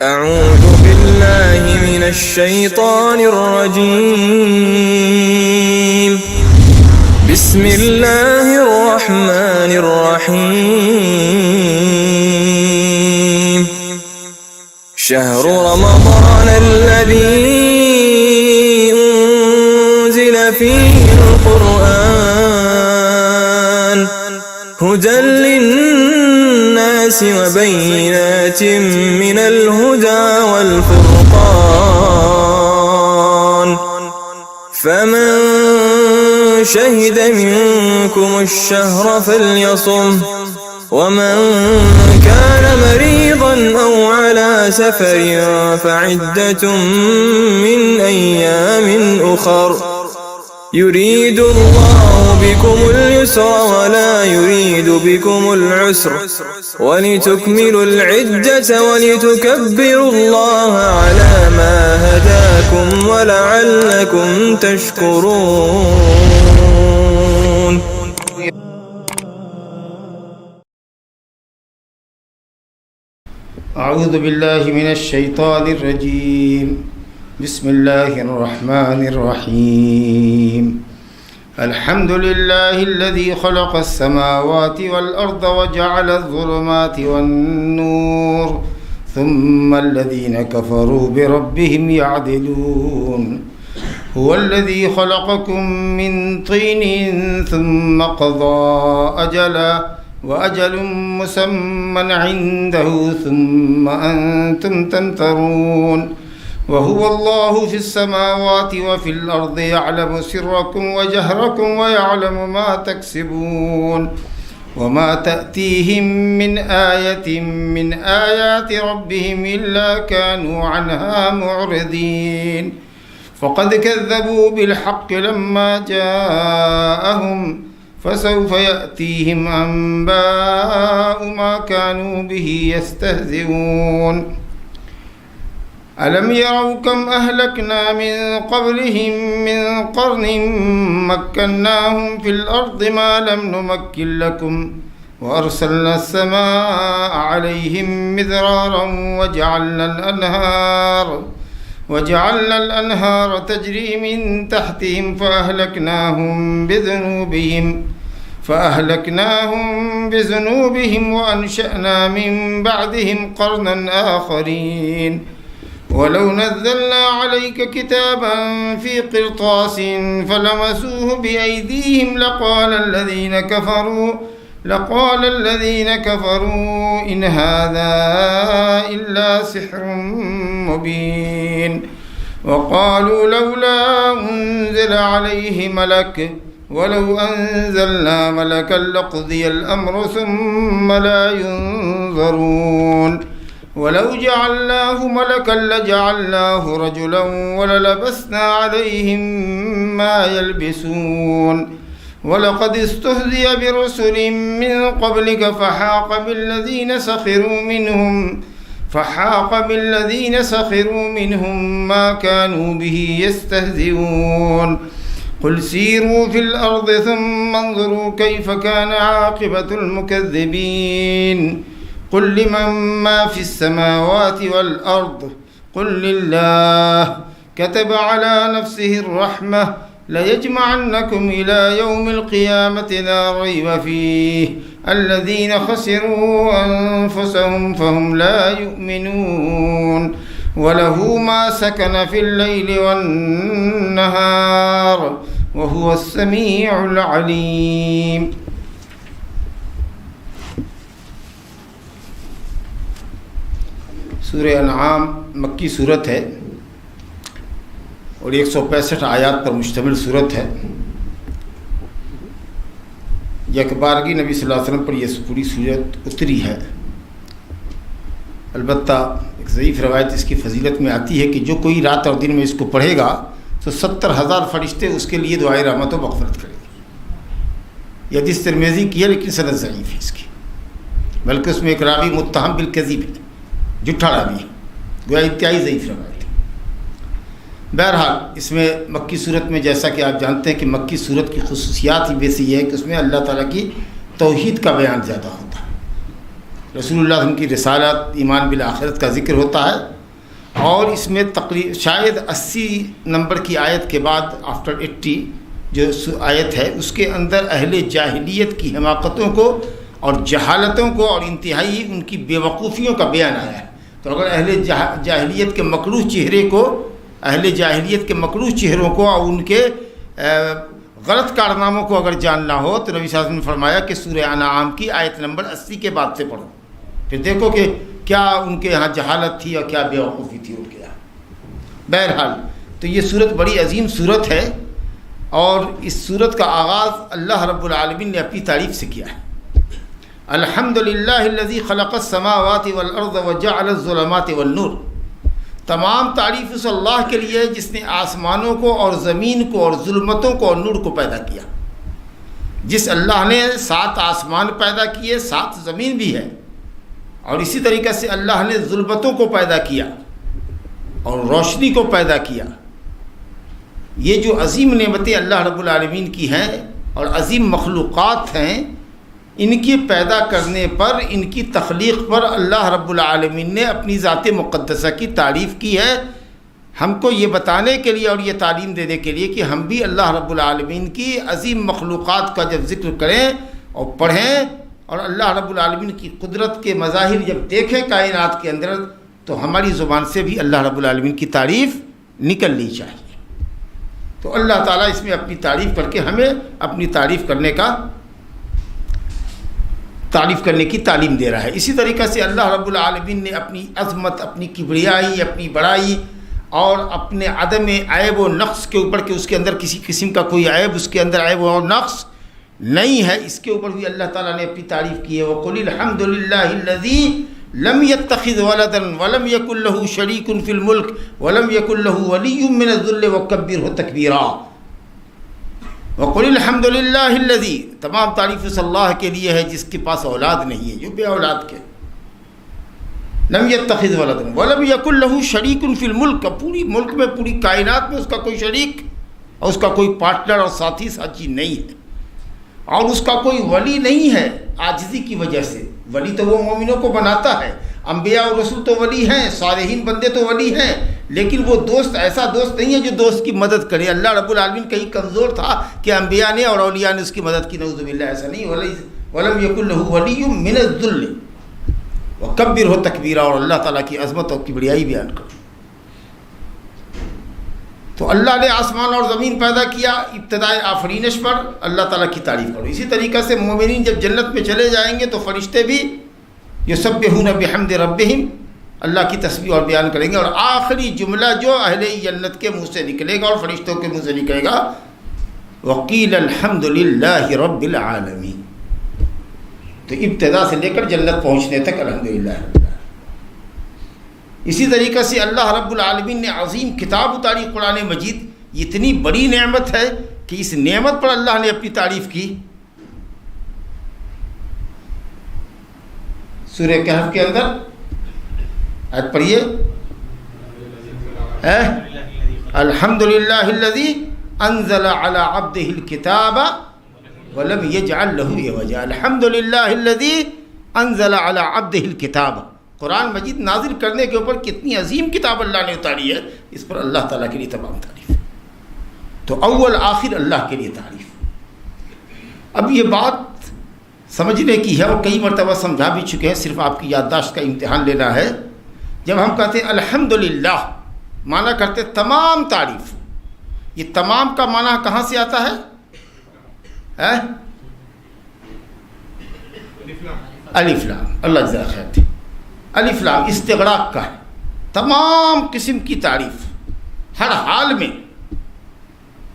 أعوذ بالله من الشيطان الرجيم. بسم الله الرحمن الرحيم. شهر رمضان الذي أنزل فيه القرآن هدى للناس وبينات من الهدى والفرقان، فمن شهد منكم الشهر فليصم، ومن كان مريضا أو على سفر فعدة من أيام أخر، يريد الله بكم اليسر ولا يريد بكم العسر، ولتكملوا العدة ولتكبروا الله على ما هداكم ولعلكم تشكرون. أعوذ بالله من الشيطان الرجيم. بسم الله الرحمن الرحيم. الحمد لله الذي خلق السماوات والأرض وجعل الظلمات والنور ثم الذين كفروا بربهم يعدلون. هو الذي خلقكم من طين ثم قضى أجلا وأجل مسمى عنده ثم أنتم تمترون. وهو الله في السماوات وفي الأرض يعلم سركم وجهركم ويعلم ما تكسبون. وما تأتيهم من آية من آيات ربهم إلا كانوا عنها معرضين. فقد كذبوا بالحق لما جاءهم فسوف يأتيهم أنباء ما كانوا به يستهزئون. ألم يروا كم أهلكنا من قبلهم من قرن مكناهم في الأرض ما لم نمكن لكم وأرسلنا السماء عليهم مدرارا وجعلنا الأنهار تجري من تحتهم فأهلكناهم بذنوبهم وأنشأنا من بعدهم قرنا آخرين. ولو نزلنا عليك كتابا في قرطاس فلمسوه بأيديهم لقال الذين كفروا إن هذا إلا سحر مبين. وقالوا لولا أنزل عليه ملك ولو أنزلنا ملكا لقضي الأمر ثم لا ينظرون. ولو جعلناه ملكا لجعلناه رجلا وللبسنا عليهم ما يلبسون. ولقد استهزئ برسل من قبلك فحاق بالذين سخروا منهم ما كانوا به يستهزئون. قل سيروا في الأرض ثم انظروا كيف كان عاقبة المكذبين. قل لمن ما في السماوات والأرض قل لله كتب على نفسه الرحمة ليجمعنكم إلى يوم القيامة لا ريب فيه الذين خسروا أنفسهم فهم لا يؤمنون. وله ما سكن في الليل والنهار وهو السميع العليم. سورہ انعام مکی صورت ہے اور 165 آیات پر مشتمل صورت ہے. یکبارگی نبی صلی اللہ علیہ وسلم پر یہ پوری صورت اتری ہے. البتہ ایک ضعیف روایت اس کی فضیلت میں آتی ہے کہ جو کوئی رات اور دن میں اس کو پڑھے گا تو 70,000 فرشتے اس کے لیے دعائے رحمت و مغفرت کریں گے. یہ حدیث ترمذی کی ہے لیکن سند ضعیف ہے اس کی، بلکہ اس میں ایک راوی متہم بالکذب ہے، جھوٹا راوی ہے، گویا انتہائی ضعیف روایت ہے. بہرحال اس میں مکی صورت میں جیسا کہ آپ جانتے ہیں کہ مکی صورت کی خصوصیات ہی ویسی ہے کہ اس میں اللہ تعالیٰ کی توحید کا بیان زیادہ ہوتا ہے. رسول اللہ وسلم کی رسالت، ایمان بالآخرت کا ذکر ہوتا ہے اور اس میں تقریباً شاید 80 نمبر کی آیت کے بعد آفٹر 80 جو آیت ہے اس کے اندر اہل جاہلیت کی حماقتوں کو اور جہالتوں کو اور انتہائی ان کی بے وقوفیوں کا بیان آیا ہے. تو اگر اہل جاہلیت کے مکروہ چہرے کو، اہل جاہلیت کے مکروہ چہروں کو اور ان کے غلط کارناموں کو اگر جاننا ہو تو نبی صلی اللہ علیہ وسلم نے فرمایا کہ سورہ انعام کی آیت نمبر 80 کے بعد سے پڑھو، پھر دیکھو کہ کیا ان کے یہاں جہالت تھی اور کیا بے وقوفی تھی ان کے یہاں. بہرحال تو یہ صورت بڑی عظیم صورت ہے، اور اس صورت کا آغاز اللہ رب العالمین نے اپنی تعریف سے کیا ہے. الحمدللہ الذی خلق السماوات والارض وجعل الظلمات والنور. تمام تعریف اس اللہ کے لیے جس نے آسمانوں کو اور زمین کو اور ظلمتوں کو اور نور کو پیدا کیا. جس اللہ نے 7 آسمان پیدا کیے، 7 زمین بھی ہے، اور اسی طریقے سے اللہ نے ظلمتوں کو پیدا کیا اور روشنی کو پیدا کیا. یہ جو عظیم نعمتیں اللہ رب العالمین کی ہیں اور عظیم مخلوقات ہیں، ان کی پیدا کرنے پر، ان کی تخلیق پر اللہ رب العالمین نے اپنی ذات مقدسہ کی تعریف کی ہے، ہم کو یہ بتانے کے لیے اور یہ تعلیم دینے کے لیے کہ ہم بھی اللہ رب العالمین کی عظیم مخلوقات کا جب ذکر کریں اور پڑھیں اور اللہ رب العالمین کی قدرت کے مظاہر جب دیکھیں کائنات کے اندر، تو ہماری زبان سے بھی اللہ رب العالمین کی تعریف نکلنی چاہیے. تو اللہ تعالیٰ اس میں اپنی تعریف کر کے ہمیں اپنی تعریف کرنے کی تعلیم دے رہا ہے. اسی طریقے سے اللہ رب العالمین نے اپنی عظمت، اپنی کبریائی، اپنی بڑائی اور اپنے عدم عیب و نقص کے اوپر کہ اس کے اندر کسی قسم کا کوئی عیب، اس کے اندر عیب و نقص نہیں ہے، اس کے اوپر بھی اللہ تعالیٰ نے اپنی تعریف کی ہے. وَقُلِ الْحَمْدُ لِلَّهِ الَّذِي لَمْ يَتَّخِذْ وَلَدًا وَلَمْ يَكُنْ لَهُ شَرِيكٌ فِي الْمُلْكِ وَلَمْ يَكُنْ لَهُ وَلِيٌّ مِّنَ الذُّلِّ وَكَبِّرْهُ تَكْبِيرًا. وَقُلِ الْحَمْدُ لِلَّهِ الَّذِي، تمام تعریف اس اللہ کے لیے ہے جس کے پاس اولاد نہیں ہے، جو بے اولاد کے. لم يتخذ ولدا ولم يكن له شريك في الملك، پوری ملک میں، پوری کائنات میں اس کا کوئی شریک اور اس کا کوئی پارٹنر اور ساتھی نہیں ہے، اور اس کا کوئی ولی نہیں ہے عاجزی کی وجہ سے. ولی تو وہ مومنوں کو بناتا ہے، انبیاء اور رسول تو ولی ہیں، صالحین بندے تو ولی ہیں، لیکن وہ دوست ایسا دوست نہیں ہے جو دوست کی مدد کرے. اللہ رب العالمین کہیں کمزور تھا کہ انبیاء نے اور اولیاء نے اس کی مدد کی، نعوذ باللہ، ایسا نہیں. ولم یکن لہ ولی من الذل وکبرہ تکبیرا، اور اللہ تعالیٰ کی عظمت اور کبریائی بیان کرو. تو اللہ نے آسمان اور زمین پیدا کیا، ابتدائے آفرینش پر اللہ تعالیٰ کی تعریف کرو. اسی طریقے سے مومنین جب جنت میں چلے جائیں گے تو فرشتے بھی یسبحون بحمد ربہم، اللہ کی تسبیح اور بیان کریں گے. اور آخری جملہ جو اہل جنت کے منہ سے نکلے گا اور فرشتوں کے منہ سے نکلے گا، وقیل الحمد للہ رب العالمین. تو ابتدا سے لے کر جنت پہنچنے تک الحمدللہ رب العالمین. اسی طریقے سے اللہ رب العالمین نے عظیم کتاب اتاری قرآن مجید. اتنی بڑی نعمت ہے کہ اس نعمت پر اللہ نے اپنی تعریف کی. سورہ کہف کے اندر آیت پڑھیے، الحمدللہ الذی انزل علی عبدہ الکتاب ولم یجعل لہ عوجا. الحمدللہ الذی انزل علی عبدہ الکتاب. قرآن مجید نازل کرنے کے اوپر کتنی عظیم کتاب اللہ نے اتاری ہے، اس پر اللہ تعالیٰ کے لیے تمام تعریف. تو اول آخر اللہ کے لیے تعریف. اب یہ بات سمجھنے کی ہے اور کئی مرتبہ سمجھا بھی چکے ہیں، صرف آپ کی یادداشت کا امتحان لینا ہے. جب ہم کہتے ہیں الحمدللہ، معنی کرتے تمام تعریف. یہ تمام کا معنی کہاں سے آتا ہے؟ الف لام. اللہ جزاک خیر تھی. الف لام استغراق کا ہے، تمام قسم کی تعریف، ہر حال میں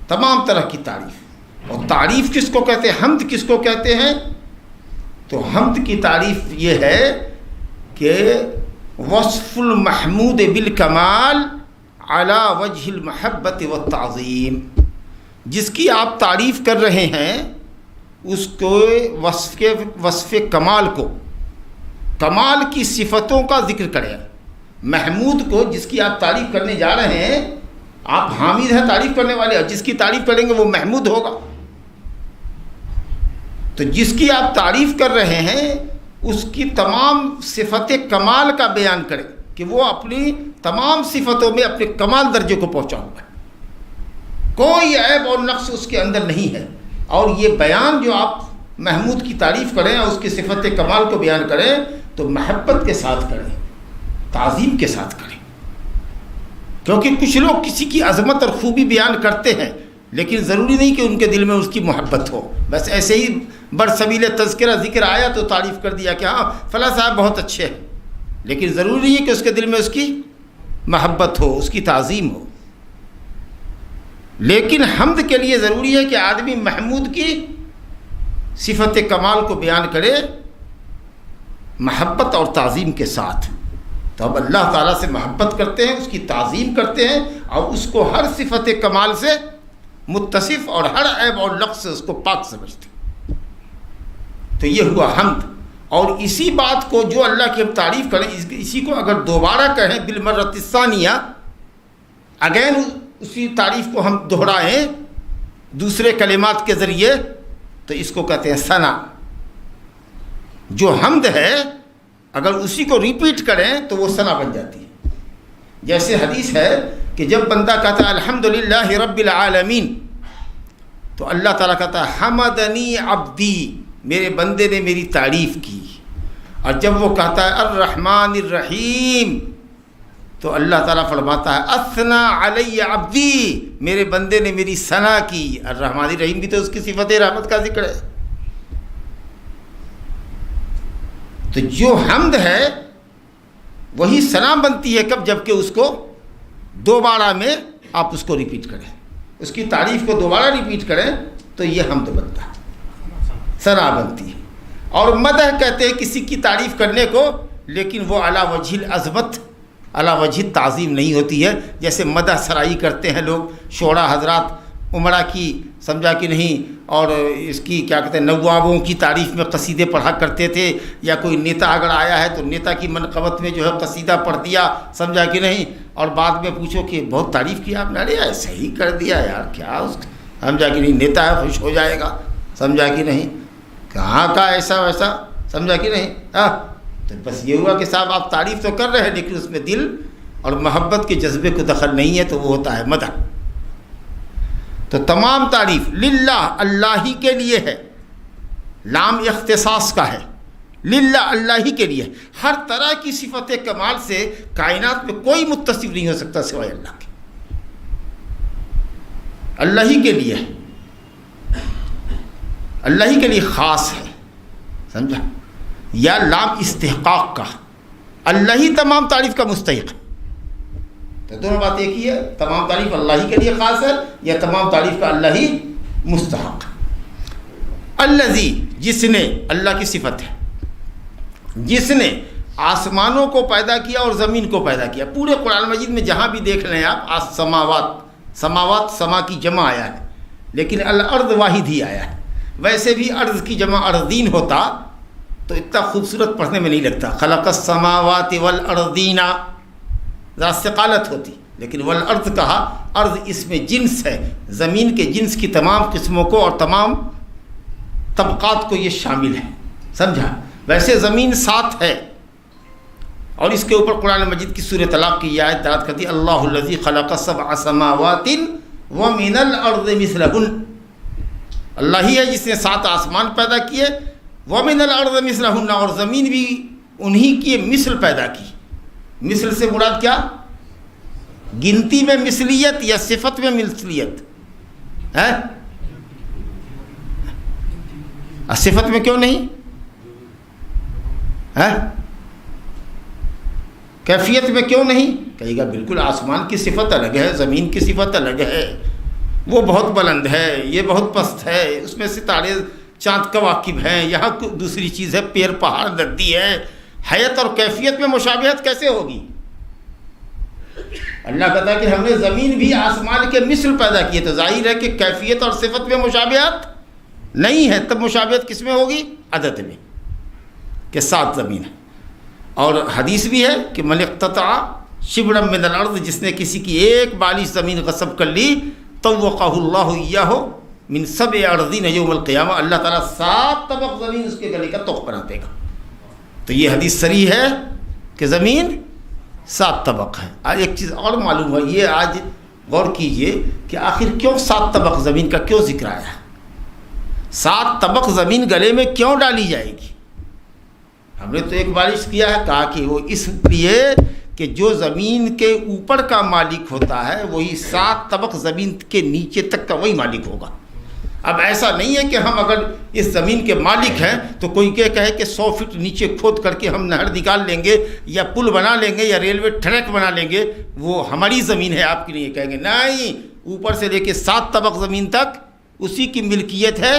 تمام طرح کی تعریف. اور تعریف کس کو کہتے ہیں، حمد کس کو کہتے ہیں؟ تو حمد کی تعریف یہ ہے کہ وصف المحمود بالکمال علی وجہ المحبت والتعظیم. جس کی آپ تعریف کر رہے ہیں اس کو وصف کمال کو، کمال کی صفتوں کا ذکر کریں. محمود کو، جس کی آپ تعریف کرنے جا رہے ہیں، آپ حامد ہیں تعریف کرنے والے، اور جس کی تعریف کریں گے وہ محمود ہوگا. تو جس کی آپ تعریف کر رہے ہیں اس کی تمام صفت کمال کا بیان کریں کہ وہ اپنی تمام صفتوں میں اپنے کمال درجے کو پہنچا ہوا ہے، کوئی عیب اور نقص اس کے اندر نہیں ہے۔ اور یہ بیان جو آپ محمود کی تعریف کریں اور اس کی صفت کمال کو بیان کریں تو محبت کے ساتھ کریں، تعظیم کے ساتھ کریں، کیونکہ کچھ لوگ کسی کی عظمت اور خوبی بیان کرتے ہیں لیکن ضروری نہیں کہ ان کے دل میں اس کی محبت ہو، بس ایسے ہی برسبیل تذکرہ ذکر آیا تو تعریف کر دیا کہ ہاں فلاں صاحب بہت اچھے ہیں، لیکن ضروری نہیں ہے کہ اس کے دل میں اس کی محبت ہو، اس کی تعظیم ہو۔ لیکن حمد کے لیے ضروری ہے کہ آدمی محمود کی صفت کمال کو بیان کرے محبت اور تعظیم کے ساتھ۔ تو اب اللہ تعالیٰ سے محبت کرتے ہیں، اس کی تعظیم کرتے ہیں اور اس کو ہر صفت کمال سے متصف اور ہر عیب اور نقص سے اس کو پاک سمجھتے ہیں۔ تو یہ ہوا حمد۔ اور اسی بات کو جو اللہ کی ہم تعریف کریں، اسی کو اگر دوبارہ کہیں بالمرۃ الثانیہ، اگین اسی تعریف کو ہم دہرائیں دوسرے کلمات کے ذریعے، تو اس کو کہتے ہیں ثنا۔ جو حمد ہے اگر اسی کو ریپیٹ کریں تو وہ ثنا بن جاتی ہے۔ جیسے حدیث ہے کہ جب بندہ کہتا ہے الحمدللہ رب العالمین، تو اللہ تعالیٰ کہتا ہے حمدنی عبدی، میرے بندے نے میری تعریف کی۔ اور جب وہ کہتا ہے الرحمن الرحیم، تو اللہ تعالیٰ فرماتا ہے اثنا علی عبدی، میرے بندے نے میری ثنا کی۔ الرحمن الرحیم بھی تو اس کی صفت رحمت کا ذکر ہے۔ تو جو حمد ہے وہی ثنا بنتی ہے کب؟ جب کہ اس کو دوبارہ میں آپ اس کو ریپیٹ کریں، اس کی تعریف کو دوبارہ ریپیٹ کریں تو یہ حمد بنتا ہے، ثنا بنتی ہے۔ اور مدح کہتے ہیں کسی کی تعریف کرنے کو، لیکن وہ علی وجہ العظمت، علی وجہ تعظیم نہیں ہوتی ہے۔ جیسے مدح سرائی کرتے ہیں لوگ، شعراء حضرات عمرہ کی، سمجھا کہ نہیں، اور اس کی کیا کہتے ہیں نوابوں کی تعریف میں قصیدے پڑھا کرتے تھے، یا کوئی نیتا اگر آیا ہے تو نیتا کی منقبت میں جو ہے قصیدہ پڑھ دیا، سمجھا کہ نہیں، اور بعد میں پوچھو کہ بہت تعریف کی آپ نے، ارے یار صحیح کر دیا یار، کیا اس سمجھا کہ نہیں، نیتا ہے خوش ہو جائے گا، سمجھا کہ نہیں، کہاں کا ایسا ویسا، سمجھا کہ نہیں۔ تو بس یہ ہوا کہ صاحب آپ تعریف تو کر رہے ہیں لیکن اس میں دل اور محبت کے جذبے کو دخل نہیں ہے، تو وہ ہوتا ہے مدح۔ تو تمام تعریف للہ، اللہ ہی کے لیے ہے، لام اختصاص کا ہے، للہ اللہ ہی کے لیے۔ ہر طرح کی صفت کمال سے کائنات میں کوئی متصف نہیں ہو سکتا سوائے اللہ کے، اللہ ہی کے لیے ہے، اللہ ہی کے لیے خاص ہے، سمجھا؟ یا لام استحقاق کا، اللہ ہی تمام تعریف کا مستحق ہے۔ تو دونوں بات ایک ہی ہے، تمام تعریف اللہ ہی کے لیے خاص ہے یا تمام تعریف کا اللہ ہی مستحق ہے۔ الذی، جس نے، اللہ کی صفت ہے، جس نے آسمانوں کو پیدا کیا اور زمین کو پیدا کیا۔ پورے قرآن مجید میں جہاں بھی دیکھ لیں آپ، سماوات سما کی جمع آیا ہے، لیکن الارض واحد ہی آیا ہے۔ ویسے بھی ارض کی جمع ارضین ہوتا تو اتنا خوبصورت پڑھنے میں نہیں لگتا، خلق السماوات والارضین، ذرا ثقالت ہوتی، لیکن والارض کہا، ارض اس میں جنس ہے، زمین کے جنس کی تمام قسموں کو اور تمام طبقات کو یہ شامل ہے، سمجھا؟ ویسے زمین 7 ہے، اور اس کے اوپر قرآن مجید کی سورہ طلاق کی یہ آیت دلالت کرتی ہے اللہ الذی خلق 7 سماوات ومن الارض مثلہن، اللہ ہی ہے جس نے 7 آسمان پیدا کیے، ومن الارض مثلہن، اور زمین بھی انہی کی مثل پیدا کی۔ مثل سے مراد کیا؟ گنتی میں مثلیت یا صفت میں مثلیت ہے؟ صفت میں کیوں نہیں ہے؟ کیفیت میں کیوں نہیں؟ کہے گا بالکل آسمان کی صفت الگ ہے، زمین کی صفت الگ ہے، وہ بہت بلند ہے، یہ بہت پست ہے، اس میں ستارے چاند کواکب ہیں، یہاں دوسری چیز ہے، پیر پہاڑ ندی ہے، حیت اور کیفیت میں مشابہت کیسے ہوگی؟ اللہ کہتا ہے کہ ہم نے زمین بھی آسمان کے مثل پیدا کیے، تو ظاہر ہے کہ کیفیت اور صفت میں مشابہت نہیں ہے، تب مشابہت کس میں ہوگی؟ عدد میں، کہ 7 زمین ہے۔ اور حدیث بھی ہے کہ من اقتطع شبرا من الارض، جس نے کسی کی ایک بالش زمین غصب کر لی، طوقہ اللہ ایاہ من 7 اراضین یوم القیامہ، اللہ تعالیٰ 7 طبق زمین اس کے گلے کا طوق بنا دے گا۔ تو یہ حدیث صریح ہے کہ زمین 7 طبق ہیں. آج ایک چیز اور معلوم ہے، یہ آج غور کیجئے کہ آخر کیوں 7 طبق زمین کا کیوں ذکر آیا؟ 7 طبق زمین گلے میں کیوں ڈالی جائے گی؟ ہم نے تو ایک بالش کیا ہے، کہا کہ وہ اس لیے کہ جو زمین کے اوپر کا مالک ہوتا ہے وہی 7 طبق زمین کے نیچے تک کا وہی مالک ہوگا. اب ایسا نہیں ہے کہ ہم اگر اس زمین کے مالک ہیں تو کوئی کہے کہ 100 فٹ نیچے کھود کر کے ہم نہر نکال لیں گے یا پل بنا لیں گے یا ریلوے ٹریک بنا لیں گے، وہ ہماری زمین ہے آپ کی نہیں. کہیں گے نہیں، اوپر سے لے کے 7 طبق زمین تک اسی کی ملکیت ہے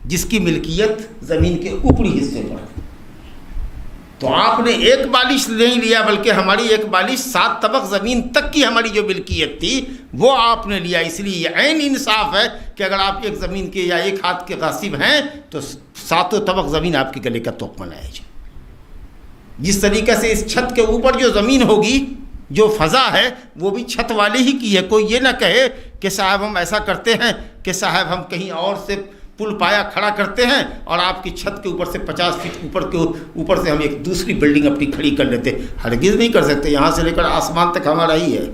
جس کی ملکیت زمین کے اوپری حصے پر ہے. تو آپ نے ایک بالش نہیں لیا بلکہ ہماری ایک بالش 7 طبق زمین تک کی ہماری جو ملکیت تھی وہ آپ نے لیا. اس لیے یہ عین انصاف ہے کہ اگر آپ ایک زمین کے یا ایک ہاتھ کے غاصب ہیں تو 7 طبق زمین آپ کے گلے کا توق بنایا جائے. جس طریقے سے اس چھت کے اوپر جو زمین ہوگی، جو فضا ہے، وہ بھی چھت والے ہی کی ہے. کوئی یہ نہ کہے کہ صاحب ہم ایسا کرتے ہیں کہ صاحب ہم کہیں اور سے پل پایا کھڑا کرتے ہیں اور آپ کی چھت کے اوپر سے 50 فٹ اوپر سے ہم ایک دوسری بلڈنگ اپنی کھڑی کر لیتے. ہرگز نہیں کر سکتے. یہاں سے لے کر آسمان تک ہمارا ہی ہے،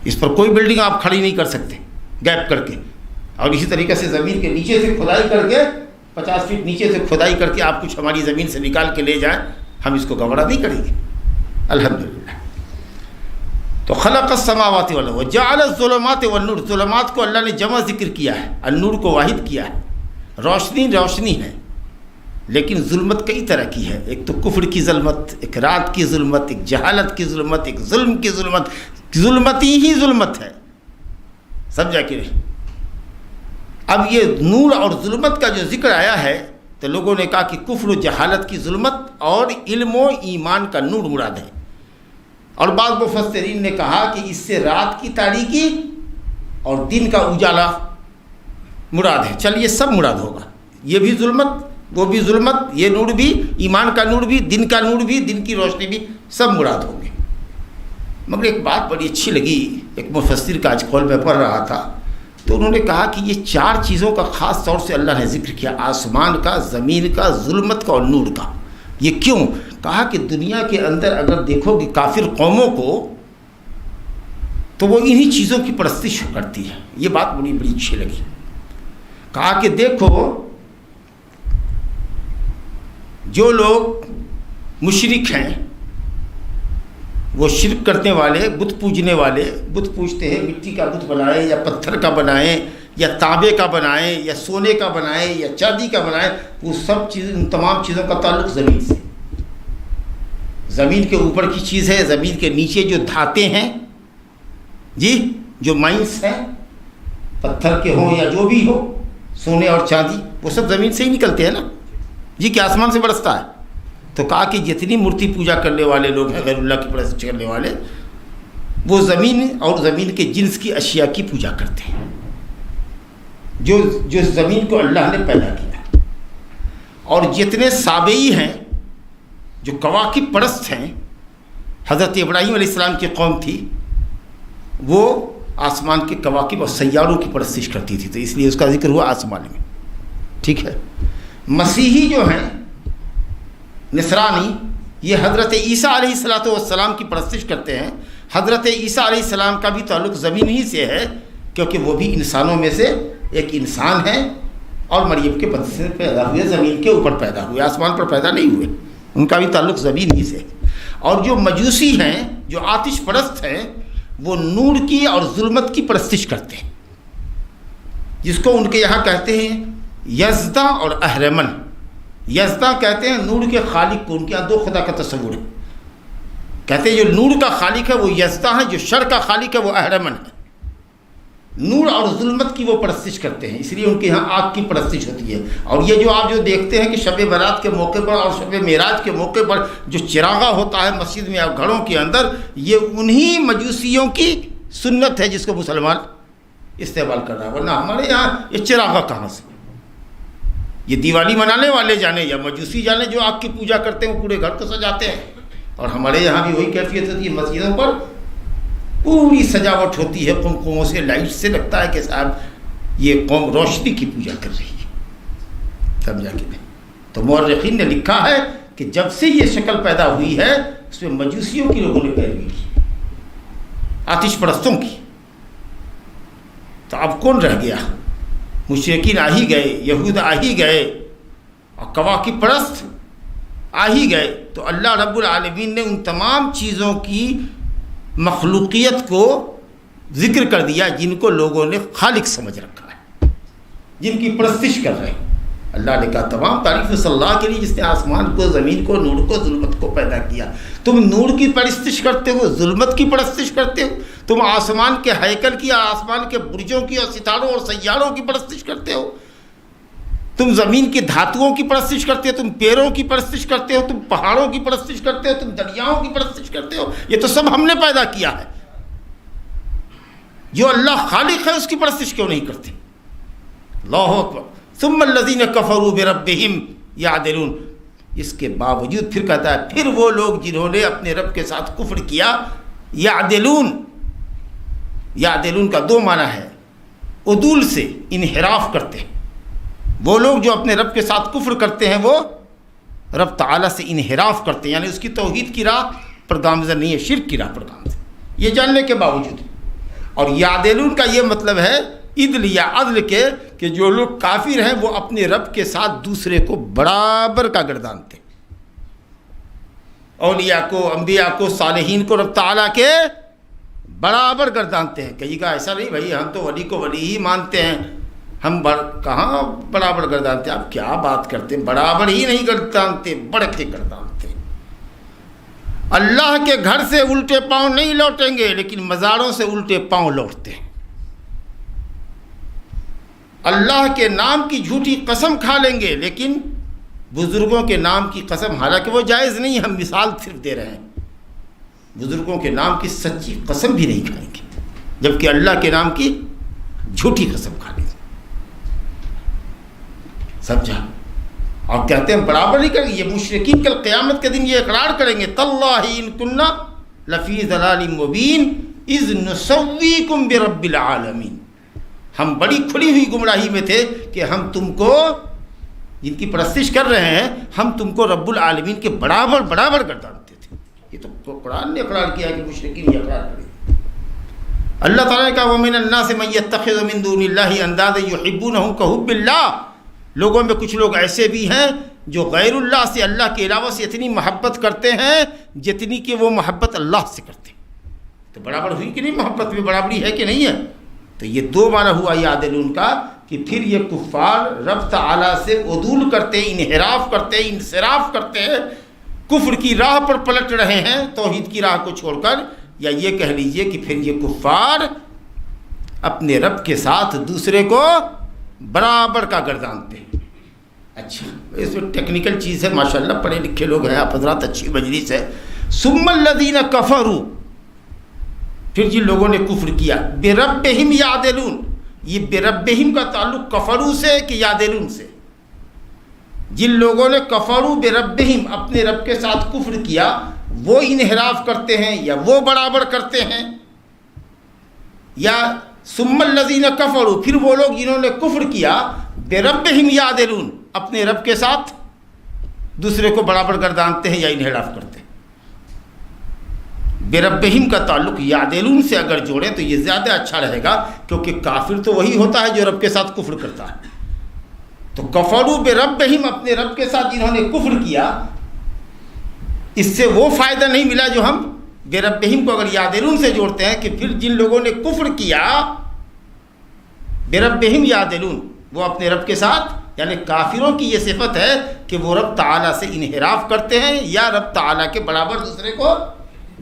اس پر کوئی بلڈنگ آپ کھڑی نہیں کر سکتے گیپ کر کے. اور اسی طریقے سے زمین کے نیچے سے کھدائی کر کے 50 فٹ نیچے سے کھدائی کر کے آپ کچھ ہماری زمین سے نکال کے لے جائیں، ہم اس کو گوارا نہیں کریں گے. الحمدللہ. تو خلق السماوات والارض وجعل الظلمات والنور، ظلمات کو اللہ نے جمع ذکر کیا ہے، النور کو واحد کیا ہے. روشنی ہے، لیکن ظلمت کئی طرح کی ہے. ایک تو کفر کی ظلمت، ایک رات کی ظلمت، ایک جہالت کی ظلمت، ایک ظلم کی ظلمت. ظلمتی ہی ظلمت ہے، سمجھا کہ نہیں؟ اب یہ نور اور ظلمت کا جو ذکر آیا ہے تو لوگوں نے کہا کہ کفر و جہالت کی ظلمت اور علم و ایمان کا نور مراد ہے. اور بعض مفسرین نے کہا کہ اس سے رات کی تاریکی اور دن کا اجالا مراد ہے. چلیے سب مراد ہوگا، یہ بھی ظلمت وہ بھی ظلمت، یہ نور بھی، ایمان کا نور بھی، دن کا نور بھی، دن کی روشنی بھی، سب مراد ہوں گے. مگر ایک بات بڑی اچھی لگی، ایک مفسر کا آج قول میں پڑھ رہا تھا تو انہوں نے کہا کہ یہ 4 چیزوں کا خاص طور سے اللہ نے ذکر کیا، آسمان کا، زمین کا، ظلمت کا اور نور کا. یہ کیوں؟ کہا کہ دنیا کے اندر اگر دیکھو کہ کافر قوموں کو تو وہ انہی چیزوں کی پرستش کرتی ہے. یہ بات بڑی اچھی لگی. کہا کہ دیکھو جو لوگ مشرک ہیں، وہ شرک کرنے والے، بت پوجنے والے، بت پوجتے ہیں، مٹی کا بت بنائیں یا پتھر کا بنائیں یا تانبے کا بنائیں یا سونے کا بنائیں یا چاندی کا بنائیں، وہ سب چیز، ان تمام چیزوں کا تعلق زمین سے. زمین کے اوپر کی چیز ہے، زمین کے نیچے جو دھاتیں ہیں، جی جو مائنس ہیں، پتھر کے ہوں یا جو بھی ہو، سونے اور چاندی، وہ سب زمین سے ہی نکلتے ہیں نا جی، کہ آسمان سے برستا ہے. تو کہا کہ جتنی مورتی پوجا کرنے والے لوگ ہیں، غیر اللہ کی پرستش کرنے والے، وہ زمین اور زمین کے جنس کی اشیاء کی پوجا کرتے ہیں جو زمین کو اللہ نے پیدا کیا. اور جتنے سابعی ہیں، جو کواکب پرست ہیں، حضرت ابراہیم علیہ السلام کی قوم تھی، وہ آسمان کے کواکب اور سیاروں کی پرستش کرتی تھی، تو اس لیے اس کا ذکر ہوا آسمان میں. ٹھیک ہے. مسیحی جو ہیں، نصرانی، یہ حضرت عیسیٰ علیہ السلام کی پرستش کرتے ہیں. حضرت عیسیٰ علیہ السلام کا بھی تعلق زمین ہی سے ہے، کیونکہ وہ بھی انسانوں میں سے ایک انسان ہیں اور مریم کے بدن سے پیدا ہوئے، زمین کے اوپر پیدا ہوئے، آسمان پر پیدا نہیں ہوئے. ان کا بھی تعلق زمین ہی سے. اور جو مجوسی ہیں، جو آتش پرست ہیں، وہ نور کی اور ظلمت کی پرستش کرتے ہیں، جس کو ان کے یہاں کہتے ہیں یزدہ اور اہرمن. یزدہ کہتے ہیں نور کے خالق کو، ان کے یہاں 2 خدا کا تصور ہے. کہتے ہیں جو نور کا خالق ہے وہ یزدہ ہے، جو شر کا خالق ہے وہ اہرمن ہے. نور اور ظلمت کی وہ پرستش کرتے ہیں، اس لیے ان کے یہاں آگ کی پرستش ہوتی ہے. اور یہ جو آپ جو دیکھتے ہیں کہ شب برات کے موقع پر اور شب معراج کے موقع پر جو چراغا ہوتا ہے مسجد میں اور گھروں کے اندر، یہ انہی مجوسیوں کی سنت ہے جس کو مسلمان استعمال کر رہا ہے. ورنہ ہمارے یہاں یہ چراغا کہاں سے؟ یہ دیوالی منانے والے جانے یا مجوسی جانے جو آگ کی پوجا کرتے ہیں، وہ پورے گھر کو سجاتے ہیں. اور ہمارے یہاں بھی وہی کیفیت ہوتی ہے. مسجدوں پر پوری سجاوٹ ہوتی ہے قمقموں سے، لائٹ سے، لگتا ہے کہ صاحب یہ قوم روشنی کی پوجا کر رہی ہے. سمجھا کہ نہیں؟ تو مورخین نے لکھا ہے کہ جب سے یہ شکل پیدا ہوئی ہے، اس میں مجوسیوں کی لوگوں نے پیروی کی، آتش پرستوں کی. تو اب کون رہ گیا؟ مشرکین آ ہی گئے، یہود آ ہی گئے، اور کواکب پرست آ ہی گئے. تو اللہ رب العالمین نے ان تمام چیزوں کی مخلوقیت کو ذکر کر دیا جن کو لوگوں نے خالق سمجھ رکھا ہے، جن کی پرستش کر رہے ہیں. اللہ نے کہا تمام تعریف صلی اللہ کے لیے جس نے آسمان کو، زمین کو، نور کو، ظلمت کو پیدا کیا. تم نور کی پرستش کرتے ہو، ظلمت کی پرستش کرتے ہو. تم آسمان کے ہیکل کی، آسمان کے برجوں کی اور ستاروں اور سیاروں کی پرستش کرتے ہو. تم زمین کی دھاتوؤں کی پرستش کرتے ہو، تم پیڑوں کی پرستش کرتے ہو، تم پہاڑوں کی پرستش کرتے ہو، تم دریاؤں کی پرستش کرتے ہو. یہ تو سب ہم نے پیدا کیا ہے. جو اللہ خالق ہے اس کی پرستش کیوں نہیں کرتے؟ اللہ اکبر. ثم الذین کفروا بربہم یعدلون. اس کے باوجود پھر کہتا ہے پھر وہ لوگ جنہوں نے اپنے رب کے ساتھ کفر کیا. یعدلون، یعدلون کا دو معنی ہے. عدول سے انحراف کرتے ہیں. وہ لوگ جو اپنے رب کے ساتھ کفر کرتے ہیں وہ رب تعالیٰ سے انحراف کرتے ہیں، یعنی اس کی توحید کی راہ پر گامزن نہیں ہے، شرک کی راہ پر گامزن. یہ جاننے کے باوجود. اور یعدلون کا یہ مطلب ہے عدل یا عدل کے کہ جو لوگ کافر ہیں وہ اپنے رب کے ساتھ دوسرے کو برابر کا گردانتے ہیں. اولیاء کو، انبیاء کو، صالحین کو رب تعالیٰ کے برابر گردانتے ہیں. کہیں کا ایسا نہیں بھائی ہم تو ولی کو ولی ہی مانتے ہیں، ہم کہاں برابر گردانتے ہیں. آپ کیا بات کرتے ہیں؟ برابر ہی نہیں گردانتے، بڑھ کے گردانتے. اللہ کے گھر سے الٹے پاؤں نہیں لوٹیں گے لیکن مزاروں سے الٹے پاؤں لوٹتے ہیں. اللہ کے نام کی جھوٹی قسم کھا لیں گے لیکن بزرگوں کے نام کی قسم، حالانکہ وہ جائز نہیں، ہم مثال صرف دے رہے ہیں. بزرگوں کے نام کی سچی قسم بھی نہیں کھائیں گے جبکہ اللہ کے نام کی جھوٹی قسم کھا لیں گے. سمجھا؟ اور کہتے ہیں برابر نہیں کریں گے. یہ مشرکین کل قیامت کے دن یہ اقرار کریں گے تاللہ ان کنا لفی ضلال مبین اذ نسویکم برب العالمین. ہم بڑی کھلی ہوئی گمراہی میں تھے کہ ہم تم کو، جن کی پرستش کر رہے ہیں، ہم تم کو رب العالمین کے برابر برابر گردانتے تھے. یہ تو قرآن نے اقرار کیا کہ مشرکین یہ اقرار کریں. اللہ تعالیٰ نے کہا وَمِنَ النَّاسِ مَن يَتَّخِذُ مِن دُونِ اللَّهِ أَندَادًا يُحِبُّونَهُمْ كَحُبِّ اللَّهِ. لوگوں میں کچھ لوگ ایسے بھی ہیں جو غیر اللہ سے، اللہ کے علاوہ سے اتنی محبت کرتے ہیں جتنی کہ وہ محبت اللہ سے کرتے ہیں. تو برابر ہوئی کہ نہیں؟ محبت میں برابری ہے کہ نہیں ہے؟ تو یہ دو معنی ہوا یعدلون کا کہ پھر یہ کفار رب تعالیٰ سے عدول کرتے ہیں، انحراف کرتے ہیں، انصراف کرتے ہیں، کفر کی راہ پر پلٹ رہے ہیں توحید کی راہ کو چھوڑ کر. یا یہ کہہ لیجئے کہ پھر یہ کفار اپنے رب کے ساتھ دوسرے کو برابر کا گردانتے ہیں. اچھا اس میں ٹیکنیکل چیز ہے، ماشاءاللہ پڑھے لکھے لوگ ہیں آپ حضرات، اچھی مجلس ہے. ثم الذین کفروا، پھر جن لوگوں نے کفر کیا. بربہم یعدلون، یہ بربہم کا تعلق کفرو سے کہ یعدلون سے؟ جن لوگوں نے کفرو بربہم، اپنے رب کے ساتھ کفر کیا، وہ انحراف کرتے ہیں یا وہ برابر کرتے ہیں؟ یا ثم الذین کفروا، پھر وہ لوگ جنہوں نے کفر کیا، بربہم یعدلون، اپنے رب کے ساتھ دوسرے کو برابر گردانتے ہیں یا انحراف کرتے ہیں. بربہم کا تعلق یعدلون سے اگر جوڑیں تو یہ زیادہ اچھا رہے گا، کیونکہ کافر تو وہی ہوتا ہے جو رب کے ساتھ کفر کرتا ہے. تو کفروا بربہم، اپنے رب کے ساتھ جنہوں نے کفر کیا، اس سے وہ فائدہ نہیں ملا جو ہم بربہم کو اگر یعدلون سے جوڑتے ہیں کہ پھر جن لوگوں نے کفر کیا بربہم یعدلون، وہ اپنے رب کے ساتھ، یعنی کافروں کی یہ صفت ہے کہ وہ رب تعالیٰ سے انحراف کرتے ہیں یا رب تعالیٰ کے برابر دوسرے کو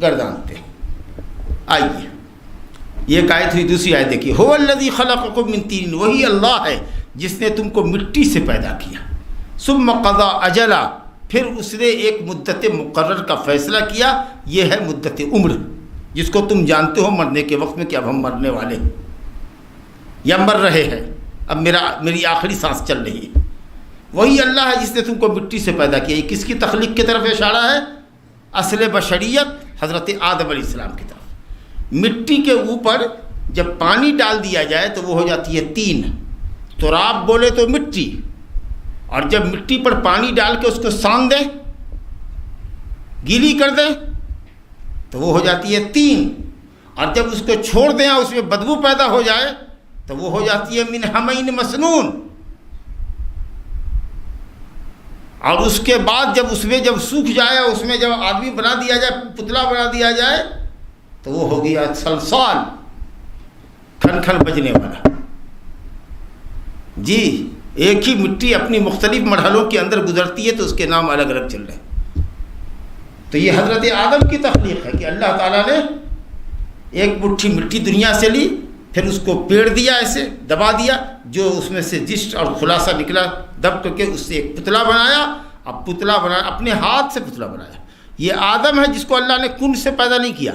گردانتے ہیں. آئیے یہ ایک آیت ہوئی. دوسری آیت دیکھیے، هو الذی خلقکم من طین، وہی اللہ ہے جس نے تم کو مٹی سے پیدا کیا. ثم قضى اجلا، پھر اس نے ایک مدت مقرر کا فیصلہ کیا. یہ ہے مدت عمر، جس کو تم جانتے ہو مرنے کے وقت میں کہ اب ہم مرنے والے ہیں یا مر رہے ہیں، اب میری آخری سانس چل رہی ہے. وہی اللہ ہے جس نے تم کو مٹی سے پیدا کیا. یہ کس کی تخلیق کی طرف اشارہ ہے؟ اصل بشریت حضرت آدم علیہ السلام کی طرف. مٹی کے اوپر جب پانی ڈال دیا جائے تو وہ ہو جاتی ہے تین. تراب بولے تو مٹی، اور جب مٹی پر پانی ڈال کے اس کو سان دیں، گیلی کر دیں تو وہ ہو جاتی ہے 3، اور جب اس کو چھوڑ دیں اور اس میں بدبو پیدا ہو جائے تو وہ ہو جاتی ہے من حمین مسنون، اور اس کے بعد جب اس میں جب سوکھ جائے، اس میں جب آدمی بنا دیا جائے، پتلا بنا دیا جائے، تو وہ ہو گیا سلسال، کھن کھن بجنے والا۔ جی ایک ہی مٹی اپنی مختلف مرحلوں کے اندر گزرتی ہے تو اس کے نام الگ الگ چل رہے ہیں۔ تو یہ حضرت آدم کی تخلیق ہے کہ اللہ تعالیٰ نے ایک مٹھی مٹی دنیا سے لی، پھر اس کو پیڑ دیا، ایسے دبا دیا، جو اس میں سے جسٹ اور خلاصہ نکلا، دب کر کے اس سے ایک پتلا بنایا۔ اب پتلا بنایا، اپنے ہاتھ سے پتلا بنایا۔ یہ آدم ہے جس کو اللہ نے کن سے پیدا نہیں کیا۔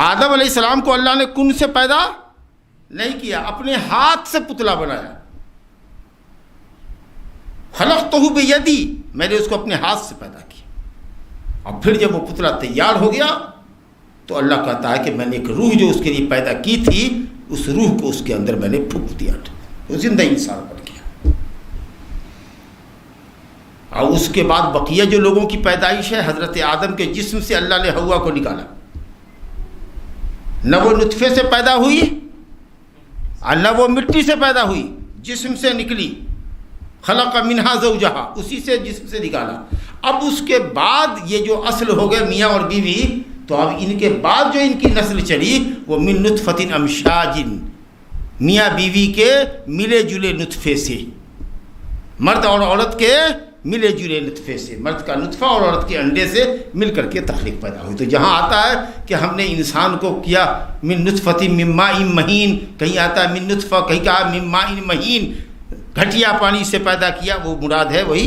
آدم علیہ السلام کو اللہ نے کن سے پیدا نہیں کیا، اپنے ہاتھ سے پتلا بنایا۔ خلقتہ بیدی، میں نے اس کو اپنے ہاتھ سے پیدا کیا۔ اور پھر جب وہ پتلا تیار ہو گیا تو اللہ کہتا ہے کہ میں نے ایک روح جو اس کے لیے پیدا کی تھی، اس روح کو اس کے اندر میں نے پھونک دیا، وہ زندہ انسان بن گیا۔ اور اس کے بعد بقیہ جو لوگوں کی پیدائش ہے، حضرت آدم کے جسم سے اللہ نے حوا کو نکالا۔ نہ وہ نطفے سے پیدا ہوئی اور نہ وہ مٹی سے پیدا ہوئی، جسم سے نکلی۔ خلق منہا زوجہا، اسی سے جسم سے نکالا۔ اب اس کے بعد یہ جو اصل ہو گئے میاں اور بیوی، تو اب ان کے بعد جو ان کی نسل چلی وہ من نطفۃ امشاج، میاں بیوی کے ملے جلے نطفے سے، مرد اور عورت کے ملے جلے نطفے سے، مرد کا نطفہ اور عورت کے انڈے سے مل کر کے تخلیق پیدا ہوئی۔ تو جہاں آتا ہے کہ ہم نے انسان کو کیا من نطفۃ من ماء مہین، کہیں آتا ہے من نطفہ، کہیں کہا من ماء مہین، گھٹیا پانی سے پیدا کیا، وہ مراد ہے وہی